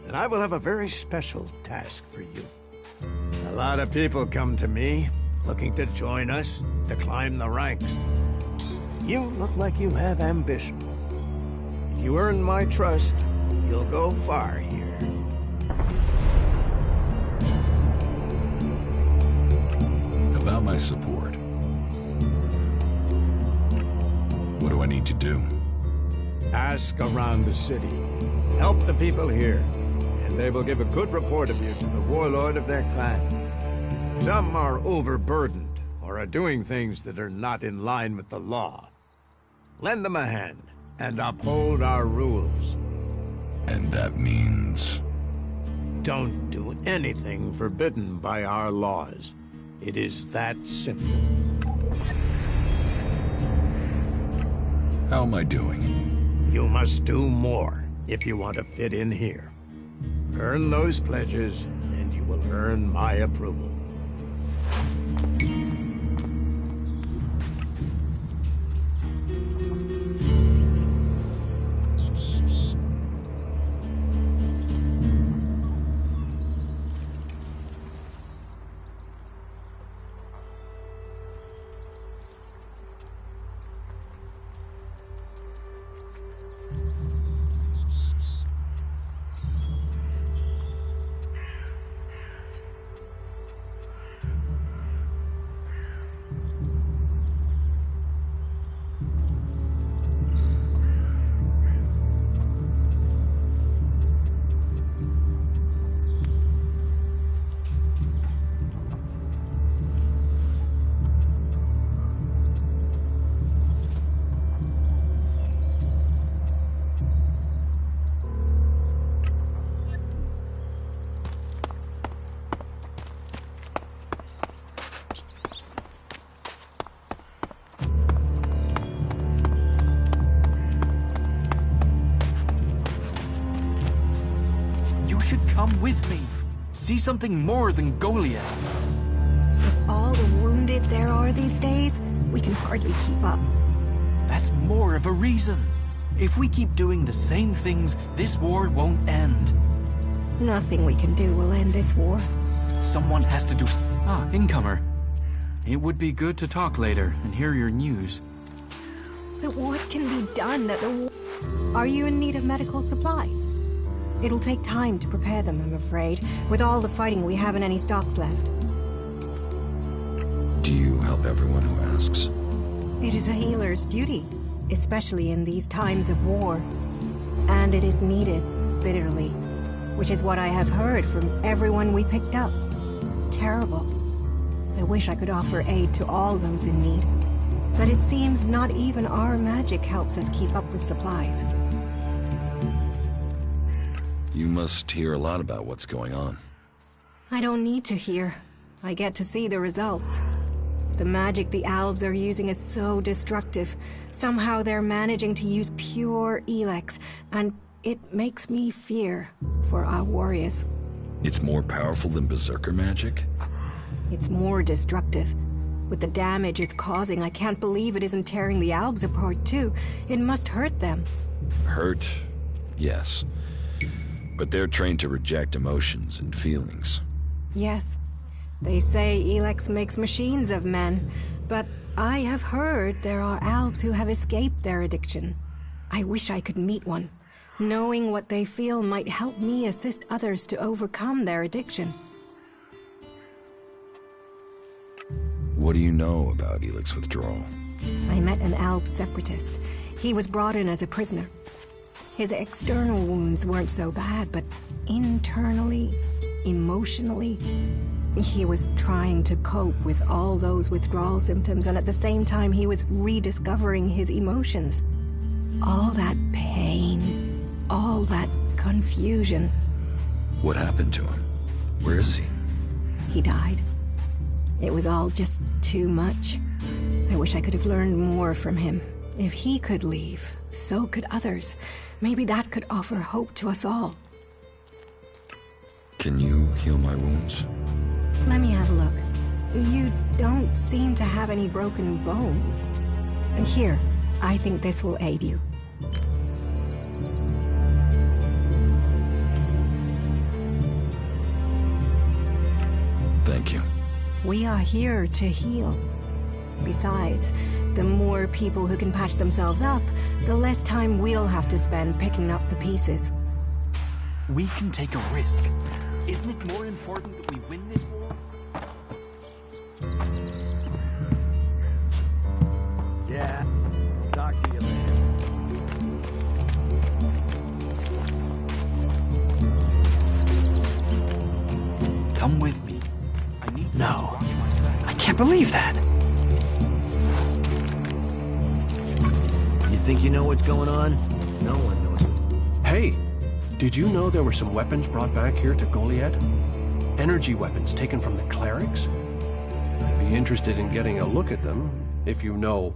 then I will have a very special task for you. A lot of people come to me, looking to join us, to climb the ranks. You look like you have ambition. If you earn my trust, you'll go far here. About my support. What do I need to do? Ask around the city. Help the people here, and they will give a good report of you to the warlord of their clan. Some are overburdened, or are doing things that are not in line with the law. Lend them a hand, and uphold our rules. And that means... Don't do anything forbidden by our laws. It is that simple. How am I doing? You must do more if you want to fit in here. Earn those pledges, and you will earn my approval. see something more than Goliath. With all the wounded there are these days, we can hardly keep up. That's more of a reason. If we keep doing the same things, this war won't end. Nothing we can do will end this war. Someone has to do... Ah, incomer. It would be good to talk later and hear your news. But what can be done at the war? Are you in need of medical supplies? It'll take time to prepare them, I'm afraid. With all the fighting, we haven't any stocks left. Do you help everyone who asks? It is a healer's duty, especially in these times of war. And it is needed, bitterly, which is what I have heard from everyone we picked up. Terrible. I wish I could offer aid to all those in need. But it seems not even our magic helps us keep up with supplies. You must hear a lot about what's going on. I don't need to hear. I get to see the results. The magic the Albs are using is so destructive. Somehow they're managing to use pure ELEX, and it makes me fear for our warriors. It's more powerful than Berserker magic? It's more destructive. With the damage it's causing, I can't believe it isn't tearing the Albs apart too. It must hurt them. Hurt? Yes. But they're trained to reject emotions and feelings. Yes. They say ELEX makes machines of men, but I have heard there are Albs who have escaped their addiction. I wish I could meet one. Knowing what they feel might help me assist others to overcome their addiction. What do you know about ELEX withdrawal? I met an Alb separatist. He was brought in as a prisoner. His external wounds weren't so bad, but internally, emotionally, he was trying to cope with all those withdrawal symptoms, and at the same time he was rediscovering his emotions. All that pain, all that confusion. What happened to him? Where is he? He died. It was all just too much. I wish I could have learned more from him. If he could leave, so could others. Maybe that could offer hope to us all. Can you heal my wounds? Let me have a look. You don't seem to have any broken bones. Here, I think this will aid you. Thank you. We are here to heal. Besides, the more people who can patch themselves up, the less time we'll have to spend picking up the pieces. We can take a risk. Isn't it more important that we win this war? Yeah. Talk to you later. Come with me. I need someone No. to watch my back. I can't believe that. You think you know what's going on? No one knows what's... Hey, did you know there were some weapons brought back here to Goliath? Energy weapons taken from the clerics? I'd be interested in getting a look at them, if you know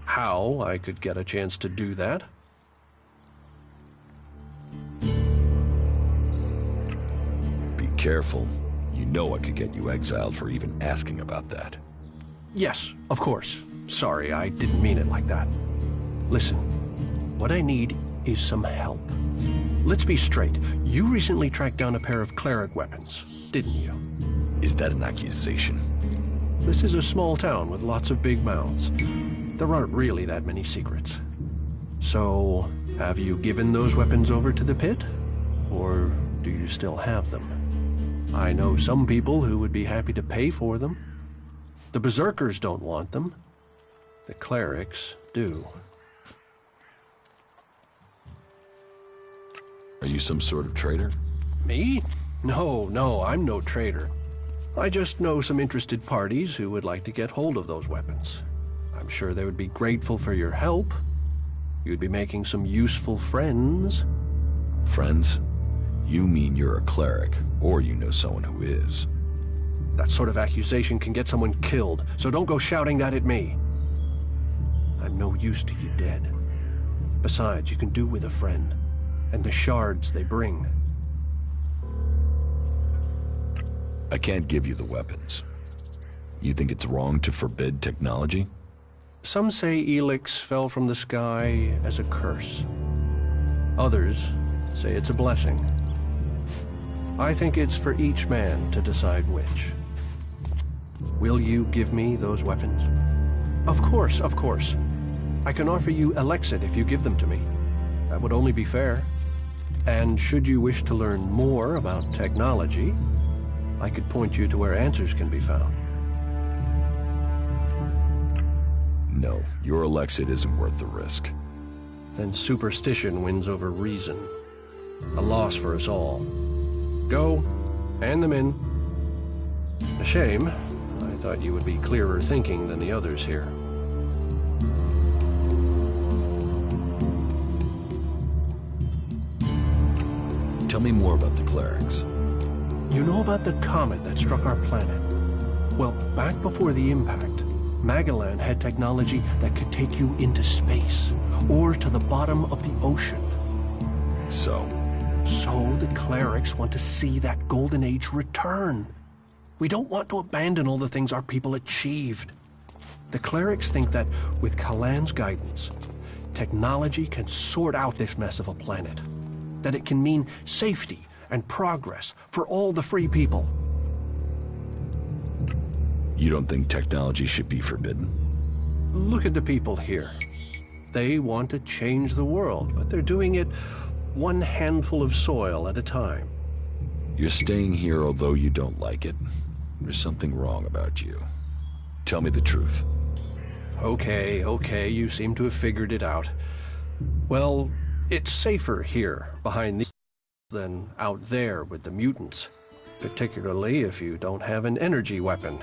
how I could get a chance to do that. Be careful. You know I could get you exiled for even asking about that. Yes, of course. Sorry, I didn't mean it like that. Listen, what I need is some help. Let's be straight. You recently tracked down a pair of cleric weapons, didn't you? Is that an accusation? This is a small town with lots of big mouths. There aren't really that many secrets. So, have you given those weapons over to the pit? Or do you still have them? I know some people who would be happy to pay for them. The Berserkers don't want them. The clerics do. Are you some sort of traitor? Me? No, I'm no traitor. I just know some interested parties who would like to get hold of those weapons. I'm sure they would be grateful for your help. You'd be making some useful friends. Friends? You mean you're a cleric, or you know someone who is. That sort of accusation can get someone killed, so don't go shouting that at me. I'm no use to you dead. Besides, you can do with a friend, and the shards they bring. I can't give you the weapons. You think it's wrong to forbid technology? Some say ELEX fell from the sky as a curse. Others say it's a blessing. I think it's for each man to decide which. Will you give me those weapons? Of course, of course. I can offer you ELEXit if you give them to me. That would only be fair. And should you wish to learn more about technology, I could point you to where answers can be found. No, your ELEXit isn't worth the risk. Then superstition wins over reason. A loss for us all. Go, hand them in. A shame. I thought you would be clearer thinking than the others here. Tell me more about the clerics. You know about the comet that struck our planet? Well, back before the impact, Magellan had technology that could take you into space, or to the bottom of the ocean. So the clerics want to see that golden age return. We don't want to abandon all the things our people achieved. The clerics think that with Kalan's guidance, technology can sort out this mess of a planet. That it can mean safety and progress for all the free people. You don't think technology should be forbidden? Look at the people here. They want to change the world, but they're doing it one handful of soil at a time. You're staying here although you don't like it. There's something wrong about you. Tell me the truth. Okay, you seem to have figured it out. Well, it's safer here, behind these, than out there with the mutants. Particularly if you don't have an energy weapon.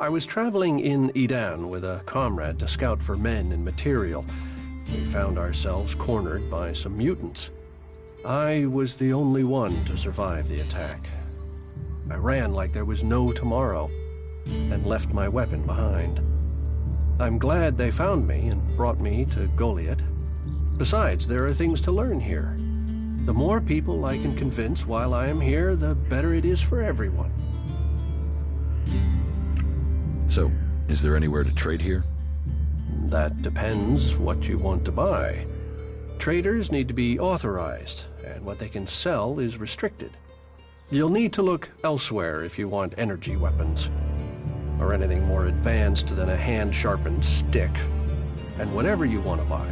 I was traveling in Edan with a comrade to scout for men and material. We found ourselves cornered by some mutants. I was the only one to survive the attack. I ran like there was no tomorrow, and left my weapon behind. I'm glad they found me and brought me to Goliath. Besides, there are things to learn here. The more people I can convince while I am here, the better it is for everyone. So, is there anywhere to trade here? That depends what you want to buy. Traders need to be authorized, and what they can sell is restricted. You'll need to look elsewhere if you want energy weapons, or anything more advanced than a hand-sharpened stick. And whatever you want to buy,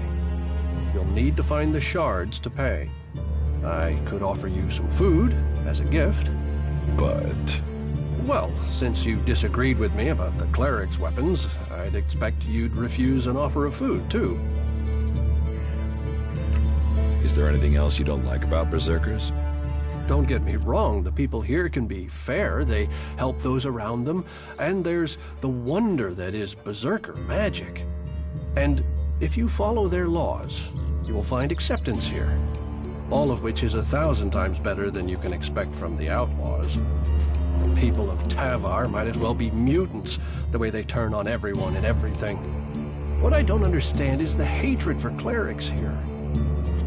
you'll need to find the shards to pay. I could offer you some food as a gift. But... well, since you disagreed with me about the cleric's weapons, I'd expect you'd refuse an offer of food, too. Is there anything else you don't like about Berserkers? Don't get me wrong, the people here can be fair, they help those around them, and there's the wonder that is Berserker magic. And if you follow their laws, you will find acceptance here. All of which is 1,000 times better than you can expect from the outlaws. The people of Tavar might as well be mutants, the way they turn on everyone and everything. What I don't understand is the hatred for clerics here.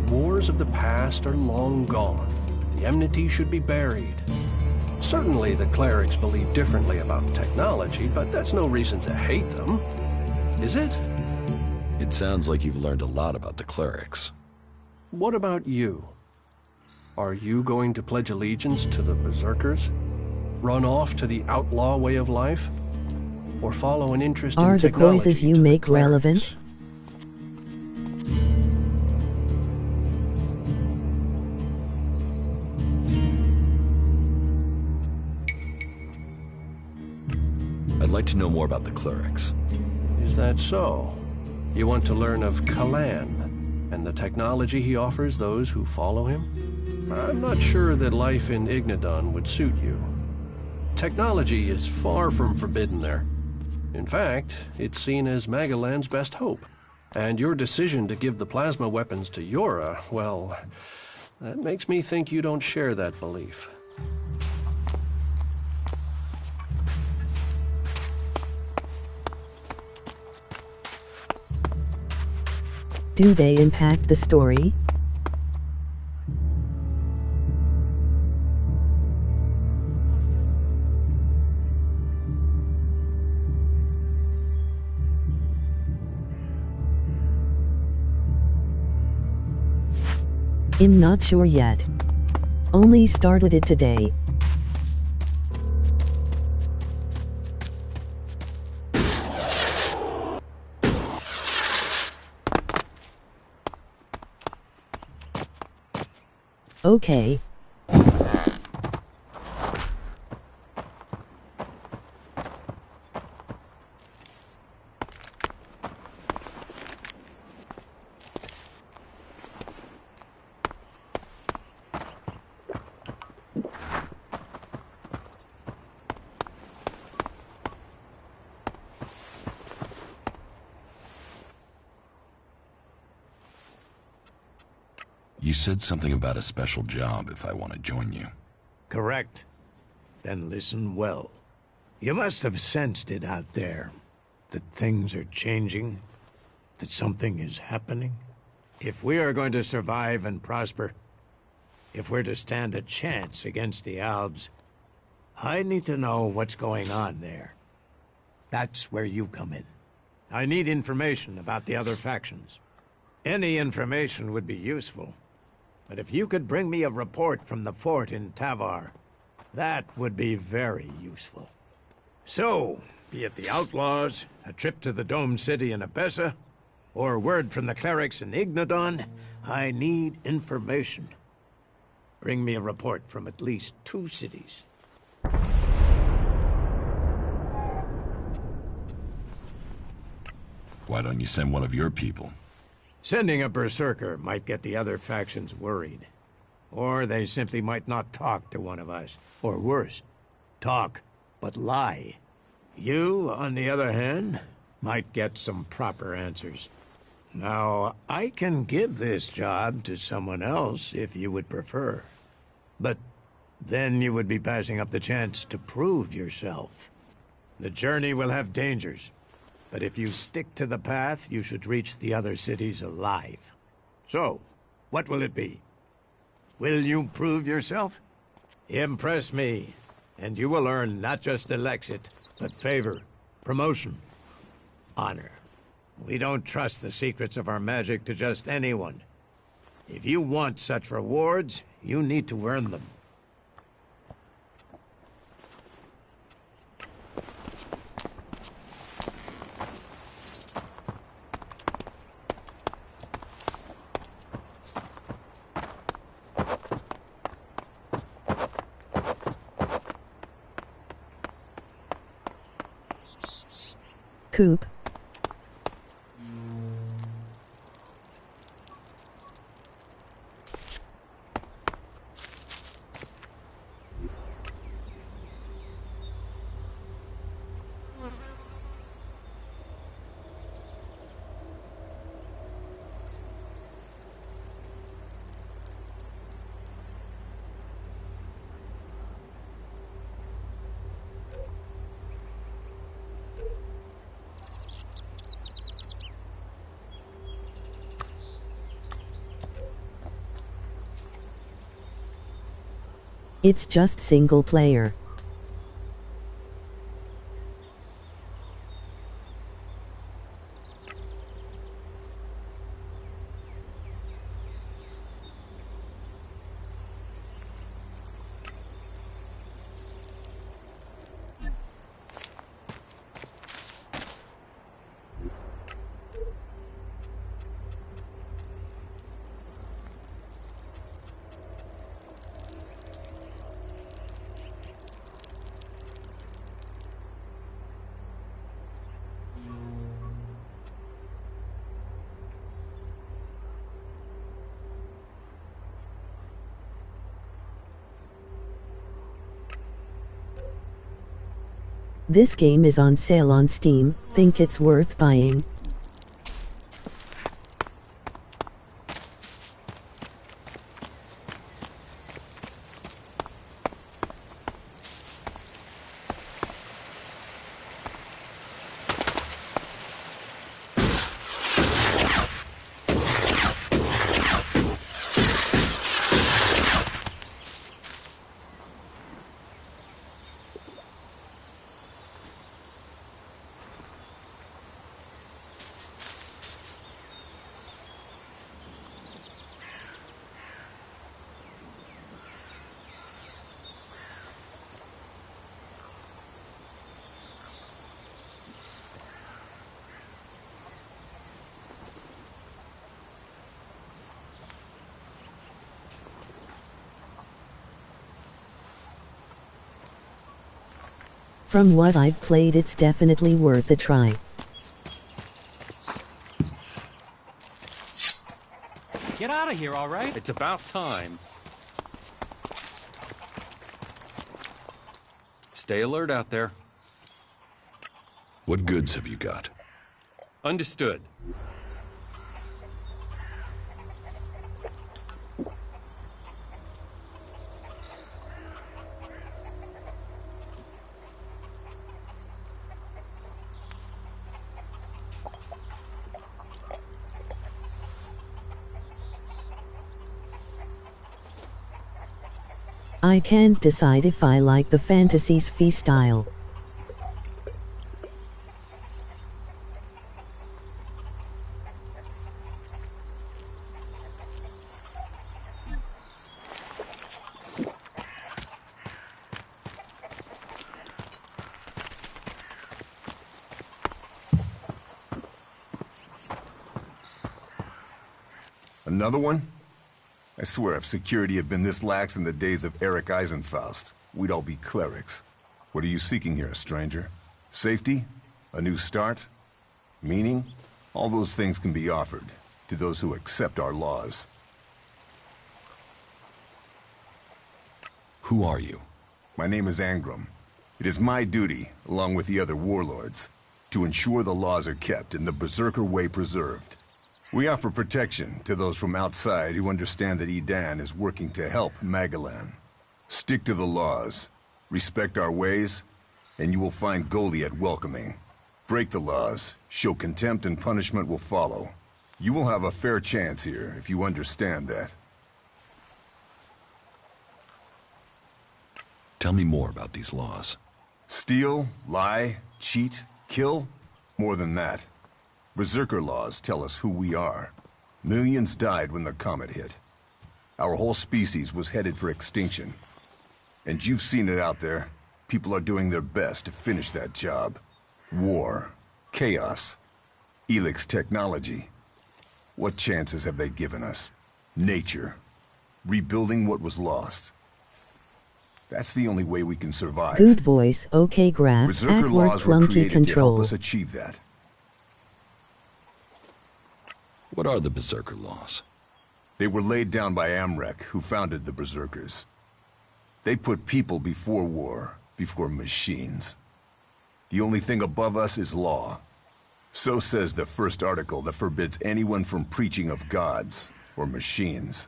Wars of the past are long gone. The enmity should be buried. Certainly the clerics believe differently about technology, but that's no reason to hate them, is it? It sounds like you've learned a lot about the clerics. What about you? Are you going to pledge allegiance to the Berserkers? Run off to the outlaw way of life? Or follow an interest in technology? Are the choices you make relevant? I'd like to know more about the clerics. Is that so? You want to learn of Kalan and the technology he offers those who follow him? I'm not sure that life in Ignadon would suit you. Technology is far from forbidden there. In fact, it's seen as Magellan's best hope. And your decision to give the plasma weapons to Yora, well, that makes me think you don't share that belief. Do they impact the story? I'm not sure yet. Only started it today. Okay. You said something about a special job if I want to join you. Correct. Then listen well. You must have sensed it out there. That things are changing. That something is happening. If we are going to survive and prosper, if we're to stand a chance against the Albs, I need to know what's going on there. That's where you come in. I need information about the other factions. Any information would be useful. But if you could bring me a report from the fort in Tavar, that would be very useful. So, be it the Outlaws, a trip to the Dome City in Abessa, or word from the clerics in Ignodon, I need information. Bring me a report from at least 2 cities. Why don't you send one of your people? Sending a berserker might get the other factions worried. Or they simply might not talk to one of us. Or worse, talk, but lie. You, on the other hand, might get some proper answers. Now, I can give this job to someone else if you would prefer. But then you would be passing up the chance to prove yourself. The journey will have dangers. But if you stick to the path, you should reach the other cities alive. So, what will it be? Will you prove yourself? Impress me, and you will earn not just ELEX, but favor, promotion, honor. We don't trust the secrets of our magic to just anyone. If you want such rewards, you need to earn them. Coop. It's just single player. This game is on sale on Steam. Think it's worth buying? From what I've played, it's definitely worth a try. Get out of here, all right? It's about time. Stay alert out there. What goods have you got? Understood. I can't decide if I like the Fantasy's fee style. Another one? I swear if security had been this lax in the days of Eric Eisenfaust, we'd all be clerics. What are you seeking here, stranger? Safety? A new start? Meaning? All those things can be offered to those who accept our laws. Who are you? My name is Angram. It is my duty, along with the other warlords, to ensure the laws are kept and the Berserker way preserved. We offer protection to those from outside who understand that Edan is working to help Magalan. Stick to the laws, respect our ways, and you will find Goliath welcoming. Break the laws, show contempt, and punishment will follow. You will have a fair chance here if you understand that. Tell me more about these laws. Steal, lie, cheat, kill? More than that. Berserker laws tell us who we are. Millions died when the comet hit. Our whole species was headed for extinction. And you've seen it out there. People are doing their best to finish that job. War. Chaos. ELEX technology. What chances have they given us? Nature. Rebuilding what was lost. That's the only way we can survive. Good voice, okay graph, Berserker at work laws were clunky created to help control. us achieve that. What are the Berserker laws? They were laid down by Amrek, who founded the Berserkers. They put people before war, before machines. The only thing above us is law. So says the first article that forbids anyone from preaching of gods or machines.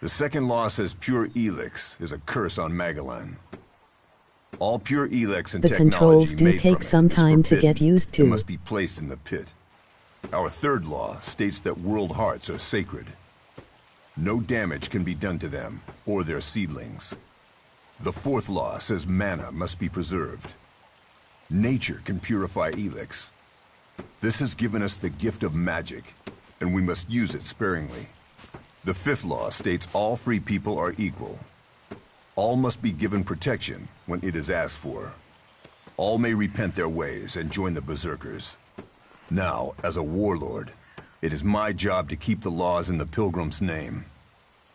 The second law says pure ELEX is a curse on Magalan. All pure ELEX and The controls technology do made take from some it is time to forbidden get used to. and must be placed in the pit. Our third law states that world hearts are sacred. No damage can be done to them or their seedlings. The fourth law says mana must be preserved. Nature can purify ELEX. This has given us the gift of magic, and we must use it sparingly. The fifth law states all free people are equal. All must be given protection when it is asked for. All may repent their ways and join the Berserkers. Now, as a warlord, it is my job to keep the laws in the Pilgrim's name.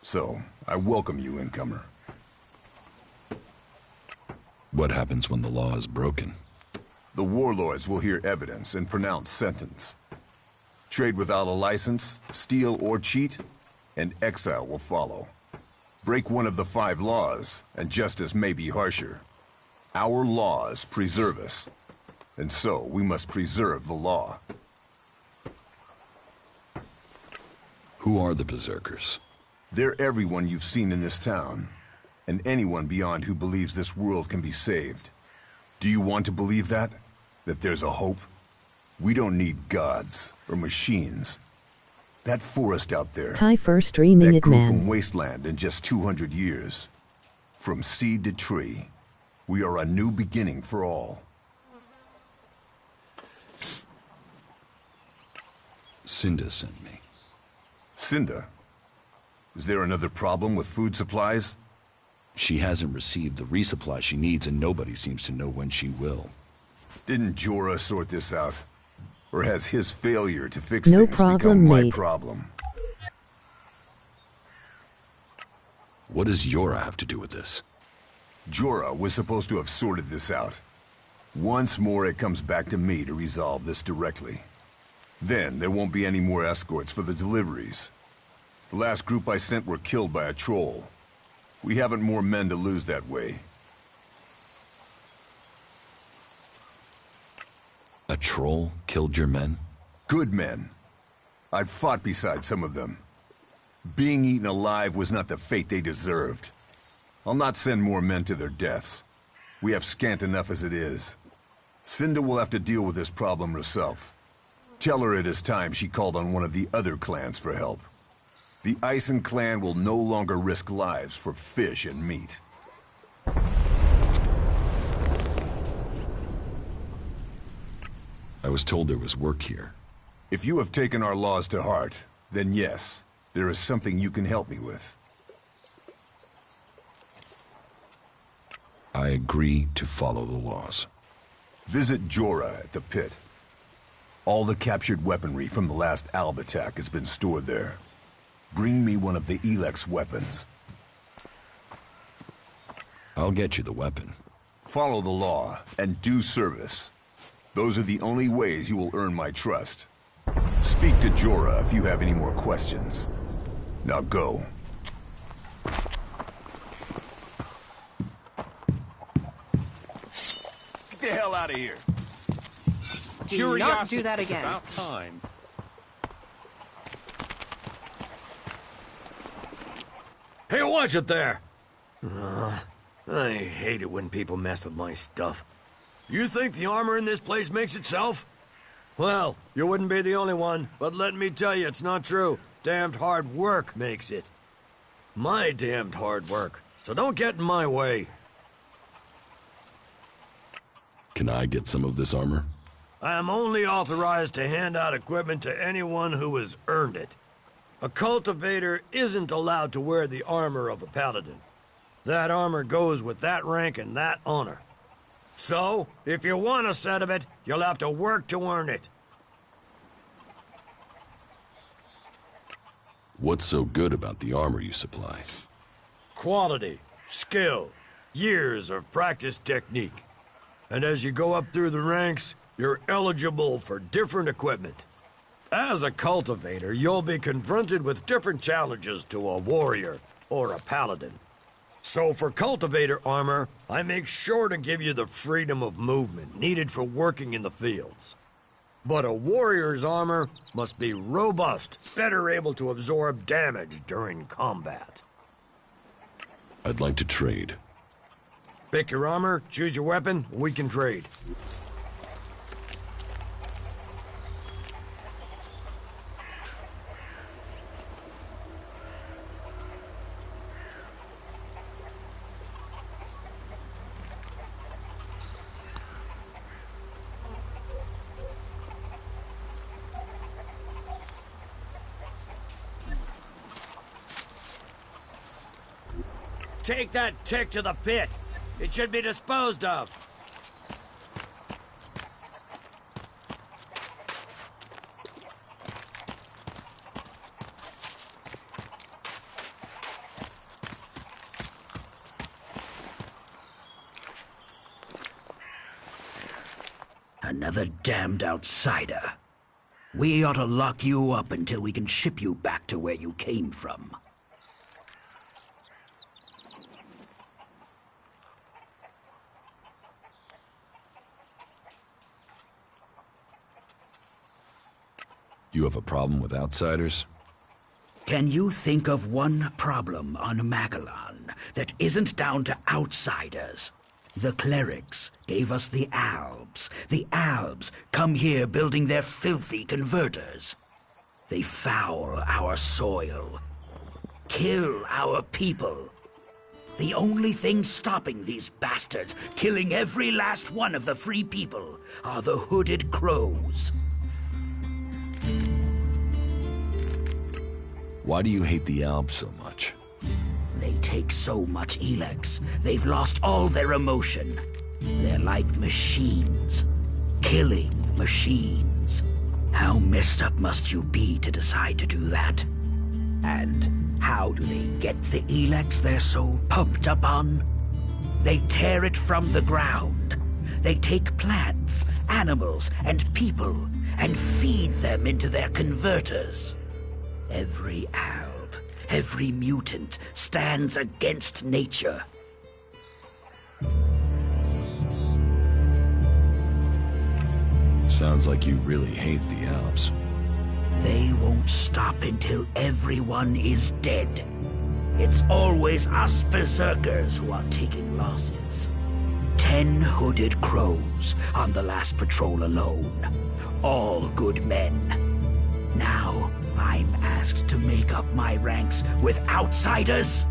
So, I welcome you, incomer. What happens when the law is broken? The warlords will hear evidence and pronounce sentence. Trade without a license, steal or cheat, and exile will follow. Break one of the 5 laws, and justice may be harsher. Our laws preserve us. And so, we must preserve the law. Who are the Berserkers? They're everyone you've seen in this town, and anyone beyond who believes this world can be saved. Do you want to believe that? That there's a hope? We don't need gods or machines. That forest out there, Kai first streaming that it, grew man. from wasteland in just 200 years. From seed to tree, we are a new beginning for all. Cinda sent me. Cinda? Is there another problem with food supplies? She hasn't received the resupply she needs, and nobody seems to know when she will. Didn't Jorah sort this out? Or has his failure to fix No things problem, become my mate. problem? What does Jorah have to do with this? Jorah was supposed to have sorted this out. Once more, it comes back to me to resolve this directly. Then, there won't be any more escorts for the deliveries. The last group I sent were killed by a troll. We haven't more men to lose that way. A troll killed your men? Good men. I've fought beside some of them. Being eaten alive was not the fate they deserved. I'll not send more men to their deaths. We have scant enough as it is. Cinda will have to deal with this problem herself. Tell her it is time she called on one of the other clans for help. The Ison clan will no longer risk lives for fish and meat. I was told there was work here. If you have taken our laws to heart, then yes, there is something you can help me with. I agree to follow the laws. Visit Jorah at the pit. All the captured weaponry from the last Alb attack has been stored there. Bring me one of the ELEX weapons. I'll get you the weapon. Follow the law and do service. Those are the only ways you will earn my trust. Speak to Jorah if you have any more questions. Now go. Get the hell out of here. Do not do that again. It's about time. Hey, watch it there! I hate it when people mess with my stuff. You think the armor in this place makes itself? Well, you wouldn't be the only one, but let me tell you, it's not true. Damned hard work makes it. My damned hard work. So don't get in my way. Can I get some of this armor? I am only authorized to hand out equipment to anyone who has earned it. A cultivator isn't allowed to wear the armor of a paladin. That armor goes with that rank and that honor. So, if you want a set of it, you'll have to work to earn it. What's so good about the armor you supply? Quality, skill, years of practice technique. And as you go up through the ranks, you're eligible for different equipment. As a cultivator, you'll be confronted with different challenges to a warrior or a paladin. So for cultivator armor, I make sure to give you the freedom of movement needed for working in the fields. But a warrior's armor must be robust, better able to absorb damage during combat. I'd like to trade. Pick your armor, choose your weapon, we can trade. Take that tick to the pit. It should be disposed of. Another damned outsider. We ought to lock you up until we can ship you back to where you came from. You have a problem with outsiders? Can you think of one problem on Magellan that isn't down to outsiders? The clerics gave us the Albs. The Albs come here building their filthy converters. They foul our soil, kill our people. The only thing stopping these bastards killing every last one of the free people are the hooded crows. Why do you hate the Alps so much? They take so much ELEX, they've lost all their emotion. They're like machines. Killing machines. How messed up must you be to decide to do that? And how do they get the ELEX they're so pumped up on? They tear it from the ground. They take plants, animals, and people, and feed them into their converters. Every alb, every mutant stands against nature. Sounds like you really hate the Alps. They won't stop until everyone is dead. It's always us berserkers who are taking losses. 10 hooded crows on the last patrol alone. All good men. Now, I'm asked to make up my ranks with outsiders?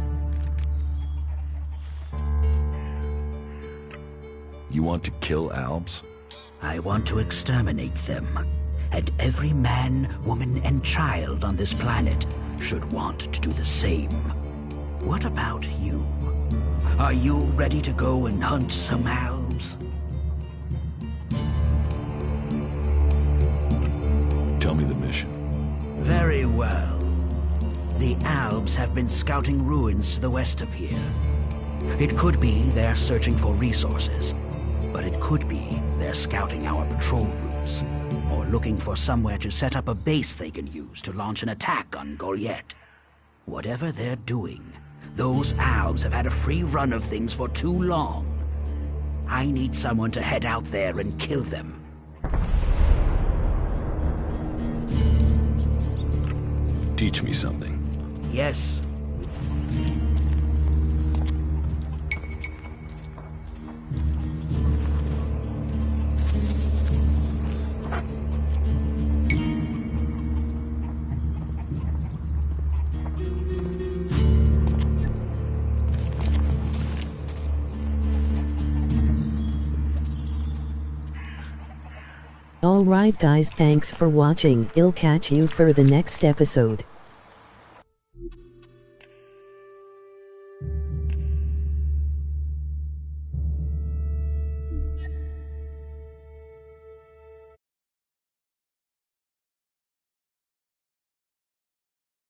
You want to kill Albs? I want to exterminate them. And every man, woman, and child on this planet should want to do the same. What about you? Are you ready to go and hunt some Albs? Tell me the mission. Very well. The Albs have been scouting ruins to the west of here. It could be they're searching for resources, but it could be they're scouting our patrol routes, or looking for somewhere to set up a base they can use to launch an attack on Goliath. Whatever they're doing, those Albs have had a free run of things for too long. I need someone to head out there and kill them. Teach me something. Yes. Alright guys, thanks for watching. I'll catch you for the next episode.